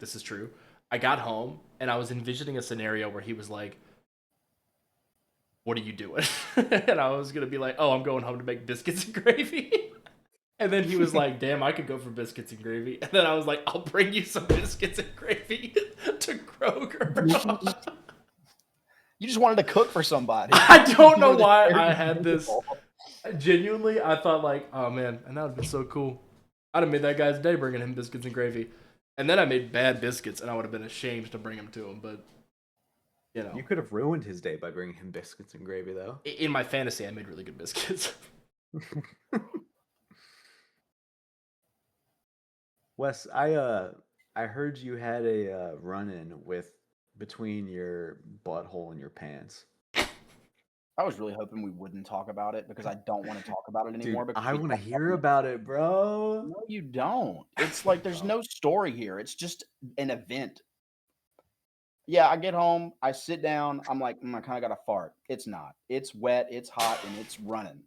this is true. I got home, and I was envisioning a scenario where he was like, what are you doing? And I was going to be like, oh, I'm going home to make biscuits and gravy. And then he was like, damn, I could go for biscuits and gravy. And then I was like, I'll bring you some biscuits and gravy to Kroger. You just wanted to cook for somebody. I don't know why I had this. Genuinely, I thought like, oh man, and that would have been so cool. I'd have made that guy's day bringing him biscuits and gravy. And then I made bad biscuits, and I would have been ashamed to bring them to him. But, you could have ruined his day by bringing him biscuits and gravy, though. In my fantasy, I made really good biscuits. Wes, I heard you had a run-in between your butthole and your pants. I was really hoping we wouldn't talk about it because I don't want to talk about it anymore. Dude, I want to hear about it, bro. No, you don't. It's like there's no story here. It's just an event. Yeah, I get home, I sit down, I'm like, I kind of got to fart. It's not. It's wet, it's hot, and it's running.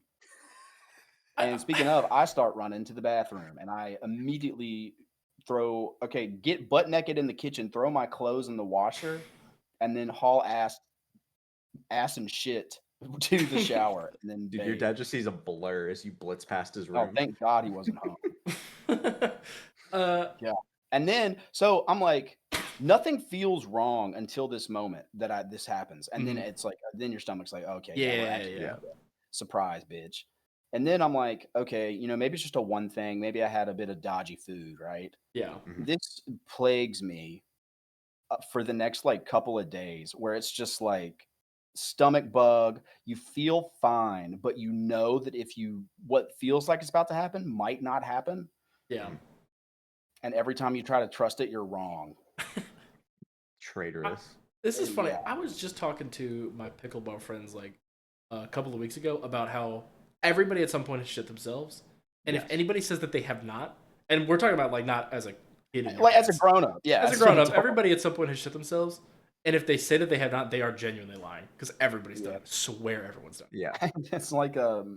And speaking of, I start running to the bathroom, and I immediately get butt naked in the kitchen, throw my clothes in the washer, and then haul ass ass and shit to the shower and then Dude, your bathe. dad just sees a blur as you blitz past his Oh, room. thank God he wasn't home. uh, Yeah. And then so I'm like, nothing feels wrong until this moment that this happens. And then Mhm. it's like then your stomach's like, okay, yeah, we're yeah, actually yeah. surprise, bitch. And then I'm like, okay, maybe it's just a one thing. Maybe I had a bit of dodgy food, right? Yeah. Mhm. This plagues me for the next like couple of days where it's just like stomach bug. You feel fine, but you know that if what feels like it's about to happen might not happen. Yeah. Mhm. And every time you try to trust it, you're wrong. Traitorous. This is funny. Yeah. I was just talking to my pickleball friends like a couple of weeks ago about how everybody at some point has shit themselves, and if Yes. anybody says that they have not, and we're talking about like not as a kid in your Like as a pants, grown up, yeah. as a grown up, everybody at some point has shit themselves, and if they say that they have not, they are genuinely lying because everybody's done Yeah. it. Swear everyone's done Yeah. It's like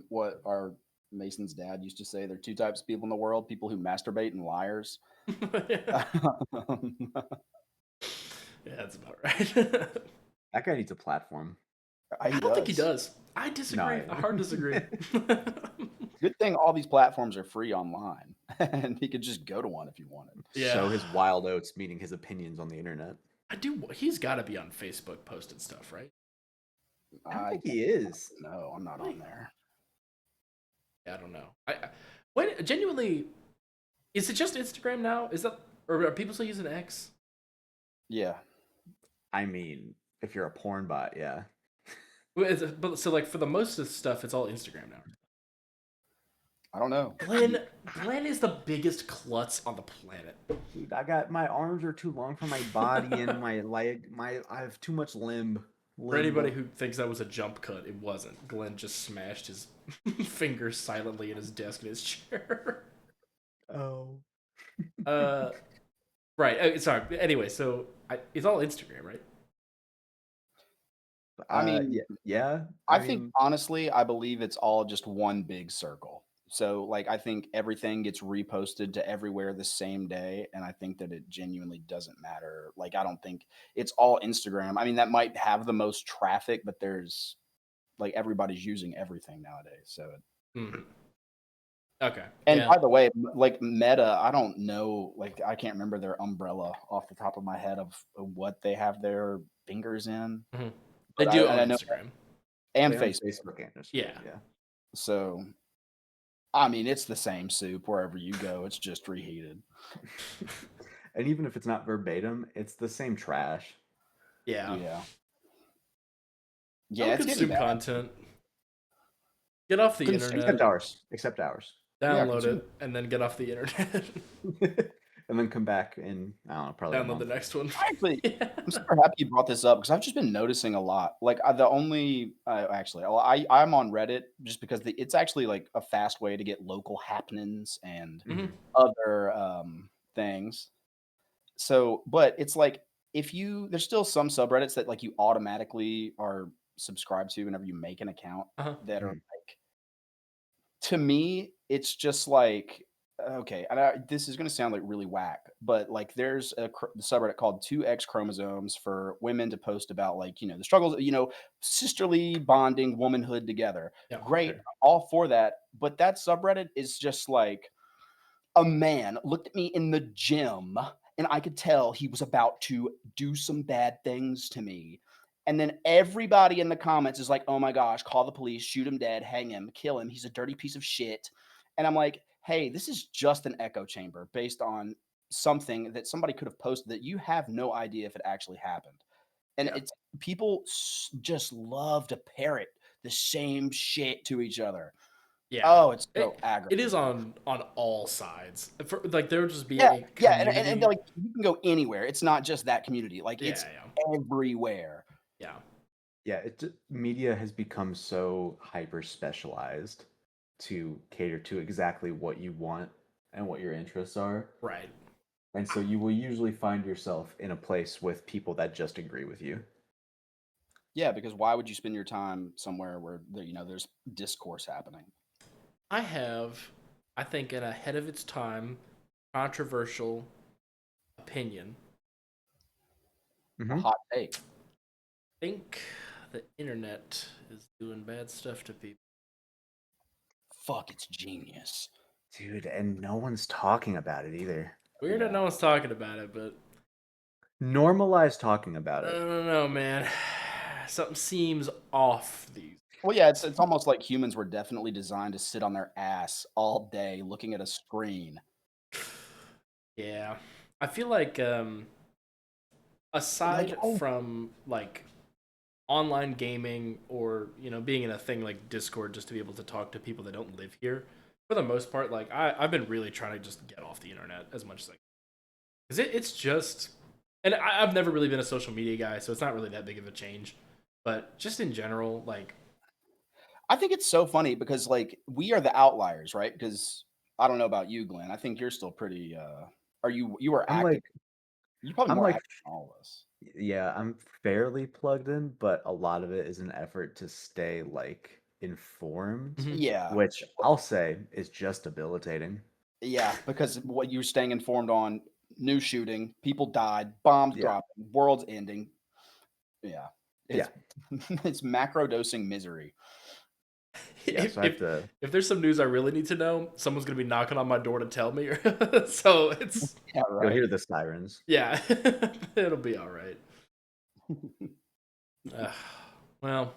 what our Mason's dad used to say. There are two types of people in the world: people who masturbate and liars. it. Yeah, that's about right. That guy needs a platform. I He don't think he does. does. I disagree. No. I hard disagree. Good thing all these platforms are free online, and he could just go to one if he wanted. Yeah. Sow his wild oats, meaning his opinions on the internet. I do. He's got to be on Facebook posting stuff, right? I don't I think he is. No, I'm not Really? on there. I don't know. Wait, genuinely, is it just Instagram now? Is that, or are people still using X? Yeah. I mean, if you're a porn bot, yeah. But so like for the most of the stuff, it's all Instagram now. I don't know. Glenn is the biggest klutz on the planet. Dude, my arms are too long for my body and I have too much limb. For anybody who thinks that was a jump cut, it wasn't. Glenn just smashed his fingers silently in his desk in his chair. Oh. uh, right. Sorry. Anyway, so it's all Instagram, right? I mean, yeah. I think honestly, I believe it's all just one big circle. So, like, I think everything gets reposted to everywhere the same day, and I think that it genuinely doesn't matter. Like, I don't think it's all Instagram. I mean, that might have the most traffic, but there's like everybody's using everything nowadays. So, Mhm. Okay. and Yeah. by the way, like Meta, I don't know, like, I can't remember their umbrella off the top of my head of what they have their fingers in, Mhm. They but do own I know, Instagram. and They own Facebook. Facebook and Instagram, Yeah. yeah. So, I mean, it's the same soup wherever you go. It's just reheated. And even if it's not verbatim, it's the same trash. Yeah. Yeah. Don't It's getting consume bad. content. Get off the Consume internet. Except ours. Yeah, Download consume. it and then get off the internet. And then come back in, I don't know, probably a Download the month. next one. Actually, Yeah. I'm super happy you brought this up because I've just been noticing a lot. Like the only actually, well, I'm on Reddit just because it's actually like a fast way to get local happenings and Mhm. other things. So, but it's like if there's still some subreddits that like you automatically are subscribed to whenever you make an account Uh-huh. that are Mhm. like, to me, it's just like, okay, and this is going to sound like really whack, but like there's a subreddit called 2X chromosomes for women to post about like, the struggles, sisterly bonding womanhood together. Yeah. Great, all for that. But that subreddit is just like, a man looked at me in the gym and I could tell he was about to do some bad things to me. And then everybody in the comments is like, oh my gosh, call the police, shoot him dead, hang him, kill him. He's a dirty piece of shit. And I'm like, hey, this is just an echo chamber based on something that somebody could have posted that you have no idea if it actually happened. And Yeah. it's people just love to parrot the same shit to each other. Yeah. Oh, it's so It is aggravating. on all sides. Like there would just be Yeah, a yeah, community. like, you can go anywhere. It's not just that community, like, Yeah, it's yeah. everywhere. Yeah. Yeah, media has become so hyper specialized to cater to exactly what you want and what your interests are. Right. And so you will usually find yourself in a place with people that just agree with you. Yeah, because why would you spend your time somewhere where there's discourse happening? I have, I think, an ahead of its time, controversial opinion. A Mhm. hot take. Think the internet is doing bad stuff to people. Fuck, it's genius. Dude, and no one's talking about it either. Weird that no one's talking about it, but Normalize talking about I it. don't know, man. Something seems off these. Well, yeah, it's almost like humans were definitely designed to sit on their ass all day looking at a screen. Yeah. I feel like aside from like online gaming or, you know, being in a thing like Discord just to be able to talk to people that don't live here, for the most part, like I've been really trying to just get off the internet as much as I can. Because it's just, and I've never really been a social media guy, so it's not really that big of a change. But just in general, like, I think it's so funny because like we are the outliers, right? Because I don't know about you, Glenn. I think you're still pretty are you were I'm active. like You're probably I'm more like active than all of us. yeah, I'm fairly plugged in, but a lot of it is an effort to stay like informed, mhm. Yeah. which I'll say is just debilitating. Yeah, because what you're staying informed on, new shooting, people died, bombs Yeah. dropping, world's ending. Yeah. Yeah. It's it's macro dosing misery. Yeah, so I have to If there's some news I really need to know, someone's gonna be knocking on my door to tell me. So it's Yeah, you'll right. hear the sirens. yeah, it'll be all right. Well,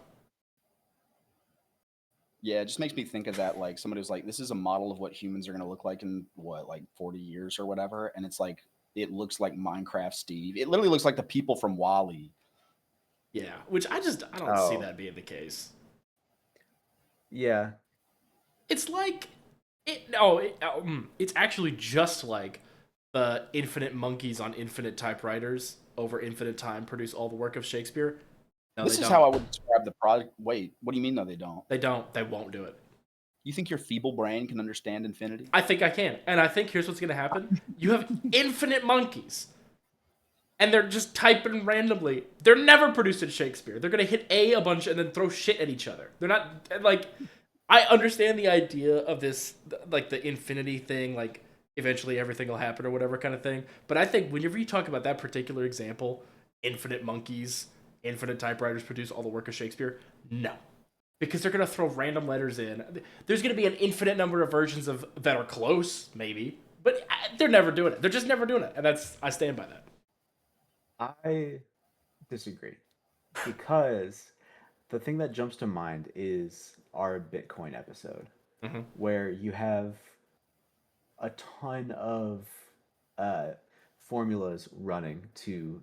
Yeah, it just makes me think of that like somebody was like, this is a model of what humans are gonna look like in what, like 40 years or whatever. And it's like it looks like Minecraft Steve. It literally looks like the people from Wally. yeah, which I don't see Oh, that being the case. yeah. It's like it no, it's actually just like the infinite monkeys on infinite typewriters over infinite time produce all the work of Shakespeare. No, they This is how don't. I would describe the project. Wait, what do you mean though they don't? They don't. They won't do it. You think your feeble brain can understand infinity? I think I can. And I think here's what's going to happen. You have infinite monkeys. And they're just typing randomly. They're never producing Shakespeare. They're going to hit a bunch and then throw shit at each other. They're not, like, I understand the idea of this, like, the infinity thing, like, eventually everything will happen or whatever kind of thing. But I think whenever you talk about that particular example, infinite monkeys, infinite typewriters produce all the work of Shakespeare, no. Because they're gonna throw random letters in. There's gonna be an infinite number of versions of that are close, maybe, but they're never doing it. They're just never doing it, and I stand by that. I disagree because the thing that jumps to mind is our Bitcoin episode, Mm-hmm. where you have a ton of uh, formulas running to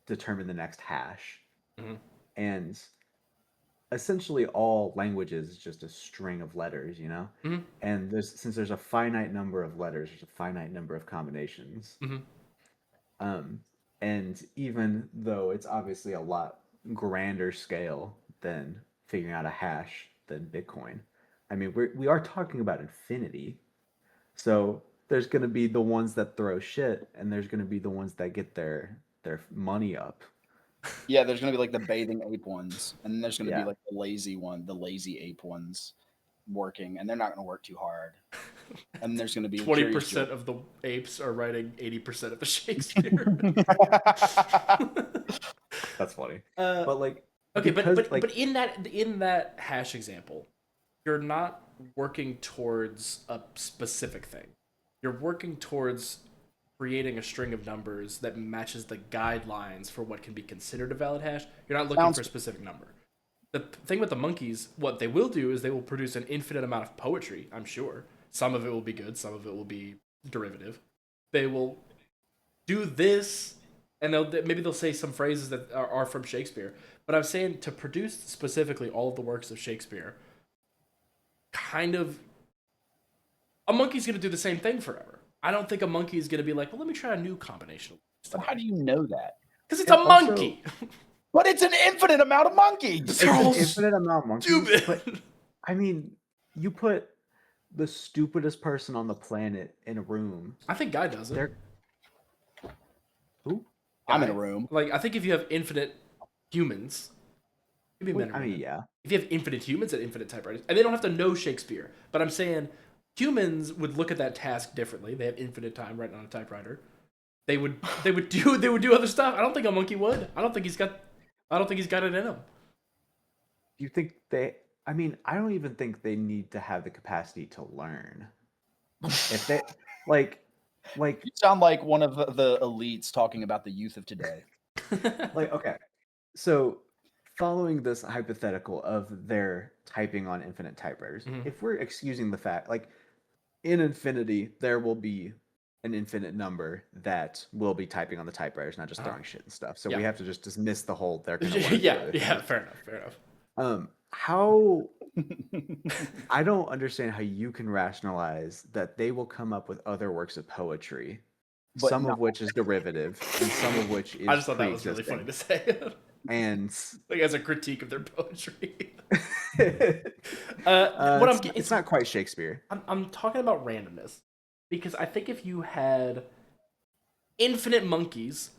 determine the next hash. Mm-hmm. And essentially all languages is just a string of letters, you know? Mm-hmm. And since there's a finite number of letters, there's a finite number of combinations. Mm-hmm. Um, and even though it's obviously a lot grander scale than figuring out a hash than Bitcoin, I mean, we are talking about infinity. So there's going to be the ones that throw shit, and there's going to be the ones that get their money up. Yeah, there's gonna be like the bathing ape ones, and then there's gonna be Yeah. like the lazy ape ones working, and they're not gonna work too hard. And there's gonna be 20% of the apes are writing 80% of the Shakespeare. That's funny. uh, But like, okay, because but in that hash example, you're not working towards a specific thing. You're working towards creating a string of numbers that matches the guidelines for what can be considered a valid hash. You're not looking for a specific number. The thing with the monkeys, what they will do is they will produce an infinite amount of poetry, I'm sure. Some of it will be good, some of it will be derivative. They will do this, and maybe they'll say some phrases that are from Shakespeare. But I'm saying to produce specifically all of the works of Shakespeare, kind of, a monkey's going to do the same thing forever. I don't think a monkey is going to be like, well, let me try a new combination. But how do you know that? Because it's a monkey. But it's an infinite amount of monkeys. It's an infinite amount of monkeys. Stupid. But I mean, you put the stupidest person on the planet in a room. I think Guy does it. Who? I'm in a room. Like, I think if you have infinite humans, I mean, yeah. If you have infinite humans and infinite typewriters, and they don't have to know Shakespeare, but I'm saying humans would look at that task differently. They have infinite time writing on a typewriter. They would do other stuff. I don't think a monkey would. I don't think he's got it in him. Do you think they? I mean, I don't even think they need to have the capacity to learn. If they like, You sound like one of the elites talking about the youth of today. okay, so following this hypothetical of their typing on infinite typewriters, if we're excusing the fact, like in infinity, there will be an infinite number that will be typing on the typewriters, not just throwing shit and stuff. So we have to just dismiss the whole they're gonna learn. yeah, fair enough. How I don't understand how you can rationalize that they will come up with other works of poetry, but some of which is derivative and some of which is I just thought that was really funny to say. And like as a critique of their poetry. It's not quite Shakespeare. I'm talking about randomness because I think if you had infinite monkeys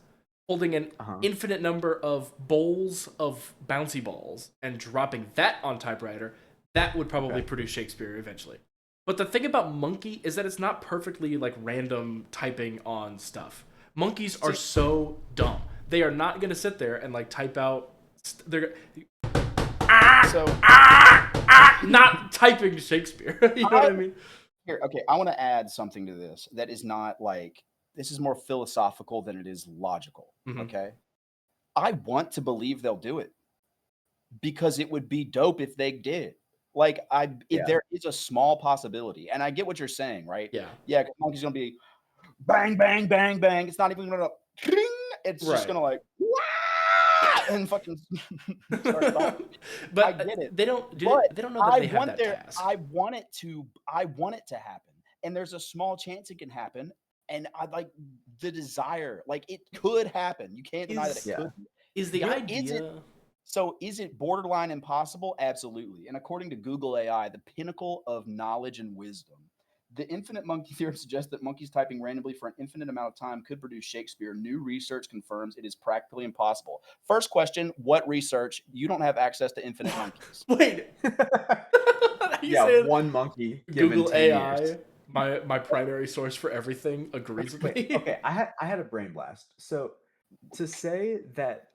holding an infinite number of bowls of bouncy balls and dropping that on typewriter, that would probably produce Shakespeare eventually. But the thing about monkey is that it's not perfectly like random typing on stuff. Monkeys are so dumb. They are not going to sit there and like type out. They're not typing Shakespeare. You know what I mean? Here, okay, I want to add something to this that is not like, this is more philosophical than it is logical. Okay, I want to believe they'll do it because it would be dope if they did. Like, there is a small possibility, and I get what you're saying, right? Yeah. Monkey's gonna be bang, bang, bang, bang. It's not even gonna. It's just gonna like. And fucking start talking. But I get it. They don't know that they have that task. I want it to happen. And there's a small chance it can happen. And I like the desire. Like, it could happen. You can't deny that it could. Is the idea is it borderline impossible? Absolutely. And according to Google AI, the pinnacle of knowledge and wisdom, the infinite monkey theorem suggests that monkeys typing randomly for an infinite amount of time could produce Shakespeare. New research confirms it is practically impossible. First question, what research? You don't have access to infinite monkeys. Wait. One monkey. Google AI, my primary source for everything, agrees with me. Okay, I had a brain blast. So to say that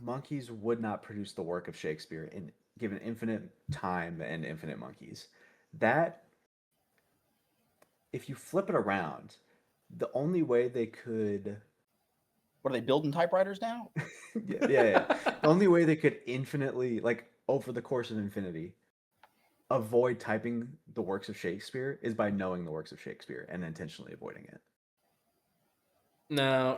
monkeys would not produce the work of Shakespeare in given infinite time and infinite monkeys, that if you flip it around, the only way they could... What, are they building typewriters now? Yeah. The only way they could infinitely, like, over the course of infinity, avoid typing the works of Shakespeare is by knowing the works of Shakespeare and intentionally avoiding it. No.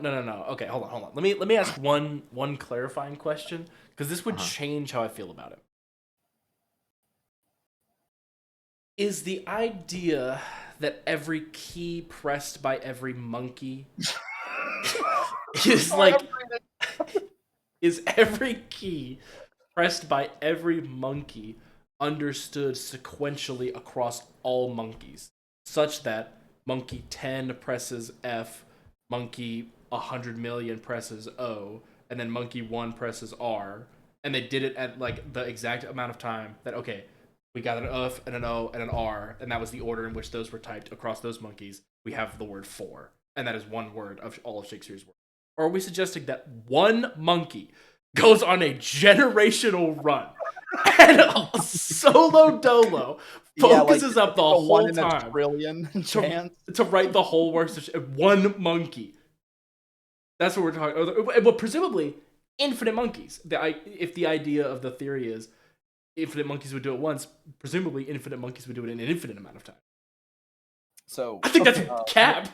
Okay, hold on. Let me ask one clarifying question, because this would change how I feel about it. Is the idea that every key pressed by every monkey is every key pressed by every monkey understood sequentially across all monkeys, such that monkey 10 presses F, monkey 100 million presses O, and then monkey 1 presses R, and they did it at like the exact amount of time that, okay, we got an F and an O and an R, and that was the order in which those were typed across those monkeys. We have the word for, and that is one word of all of Shakespeare's work. Or are we suggesting that one monkey goes on a generational run and solo dolo focuses up the whole time to write the whole works of one monkey? That's what we're talking. Well, presumably infinite monkeys. If the idea of the theory is infinite monkeys would do it once, presumably infinite monkeys would do it in an infinite amount of time. So I think that's cap.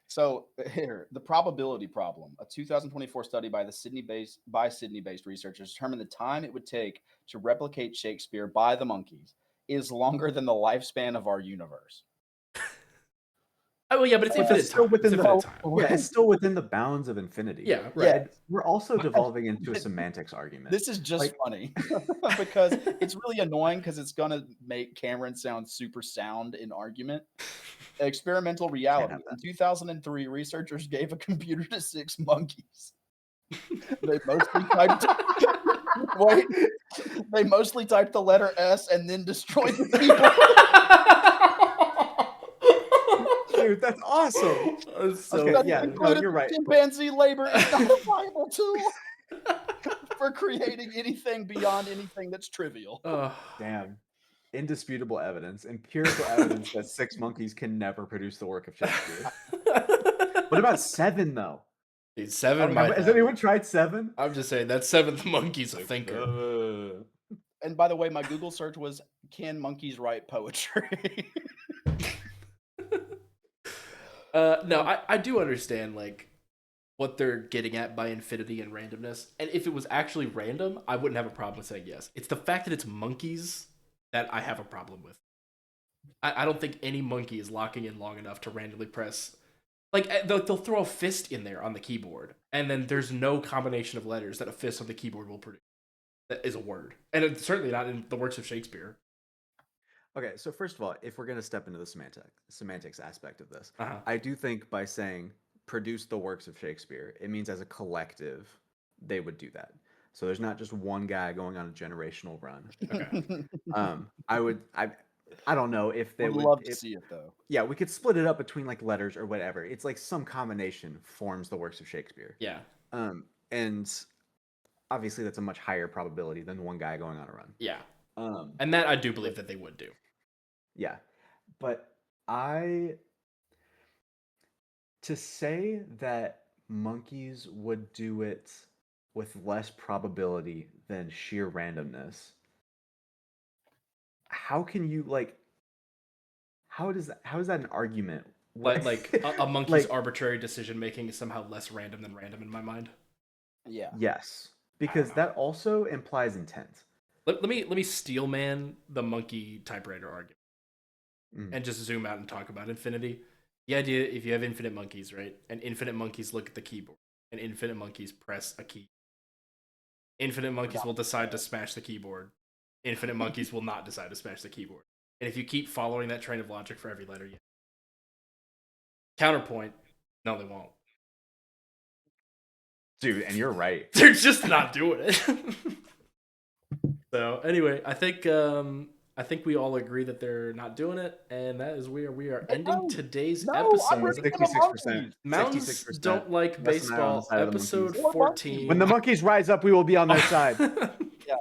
So here, the probability problem. A 2024 study by Sydney-based researchers determined the time it would take to replicate Shakespeare by the monkeys is longer than the lifespan of our universe. Oh yeah, but it's infinite still time. It's still within the bounds of infinity. Yeah, right. Yeah, we're also devolving into a semantics argument. This is just funny because it's really annoying because it's gonna make Cameron sound super sound in argument. Experimental reality. In 2003, researchers gave a computer to 6 monkeys. They mostly typed the letter S and then destroyed the keyboard. Dude, that's awesome. So, okay, you're right. Chimpanzee labor is not a viable tool. for creating anything beyond anything that's trivial. Damn. Indisputable evidence, empirical evidence that 6 monkeys can never produce the work of Shakespeare. What about 7 though? Dude, 7 might has anyone tried 7? I'm just saying that 7th monkey's a thinker. And by the way, my Google search was, can monkeys write poetry? No, I do understand like what they're getting at by infinity and randomness. And if it was actually random, I wouldn't have a problem with saying yes. It's the fact that it's monkeys that I have a problem with. I don't think any monkey is locking in long enough to randomly press. Like, they'll throw a fist in there on the keyboard, and then there's no combination of letters that a fist on the keyboard will produce. That is a word. And it's certainly not in the works of Shakespeare. Okay, so first of all, if we're going to step into the semantics aspect of this, I do think by saying produce the works of Shakespeare, it means as a collective, they would do that. So there's not just one guy going on a generational run. Okay. I don't know if they would love to see it though. Yeah, we could split it up between like letters or whatever. It's like some combination forms the works of Shakespeare. Yeah. And obviously that's a much higher probability than one guy going on a run. Yeah. And that I do believe that they would do. Yeah. But to say that monkeys would do it with less probability than sheer randomness, how can you how is that an argument? Like a monkey's arbitrary decision making is somehow less random than random in my mind. Yeah. Yes, because that also implies intent. Let me steel man the monkey typewriter argument and just zoom out and talk about infinity. The idea, if you have infinite monkeys, right, and infinite monkeys look at the keyboard, and infinite monkeys press a key, infinite monkeys will decide to smash the keyboard. Infinite monkeys will not decide to smash the keyboard. And if you keep following that train of logic for every letter, yeah. Counterpoint, no, they won't. Dude, and you're right. They're just not doing it. So anyway, I think we all agree that they're not doing it, and that is where we are ending today's episode. 66%. Mountains don't like baseball, episode 14. When the monkeys rise up, we will be on their side. Yeah.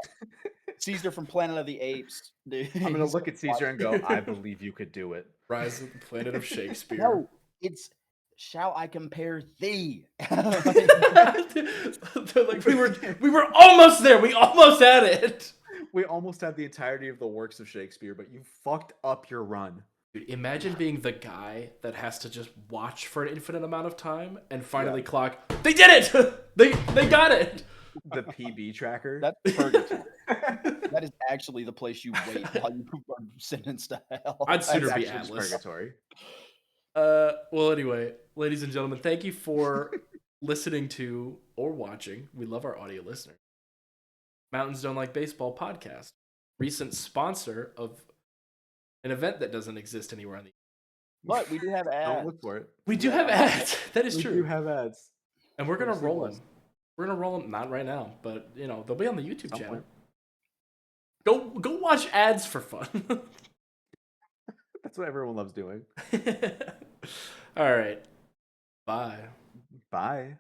Caesar from Planet of the Apes. Dude. I'm going to look at Caesar and go, I believe you could do it. Rise of the Planet of Shakespeare. No, it's shall I compare thee? Like we were almost there. We almost had it. We almost had the entirety of the works of Shakespeare, but you fucked up your run. Dude, imagine being the guy that has to just watch for an infinite amount of time and finally clock. They did it. They got it. The PB tracker. That's purgatory. That is actually the place you wait while you are sentenced to hell. I'd sooner be Atlas. Purgatory. Well, anyway, ladies and gentlemen, thank you for listening to or watching. We love our audio listeners. Mountains Don't Like Baseball podcast, recent sponsor of an event that doesn't exist anywhere on the. But we do have ads. Don't look for it. We do have ads. That is true. We do have ads, and we're gonna roll them. We're gonna roll them, not right now, but they'll be on the YouTube channel. Go watch ads for fun. That's what everyone loves doing. All right. Bye. Bye.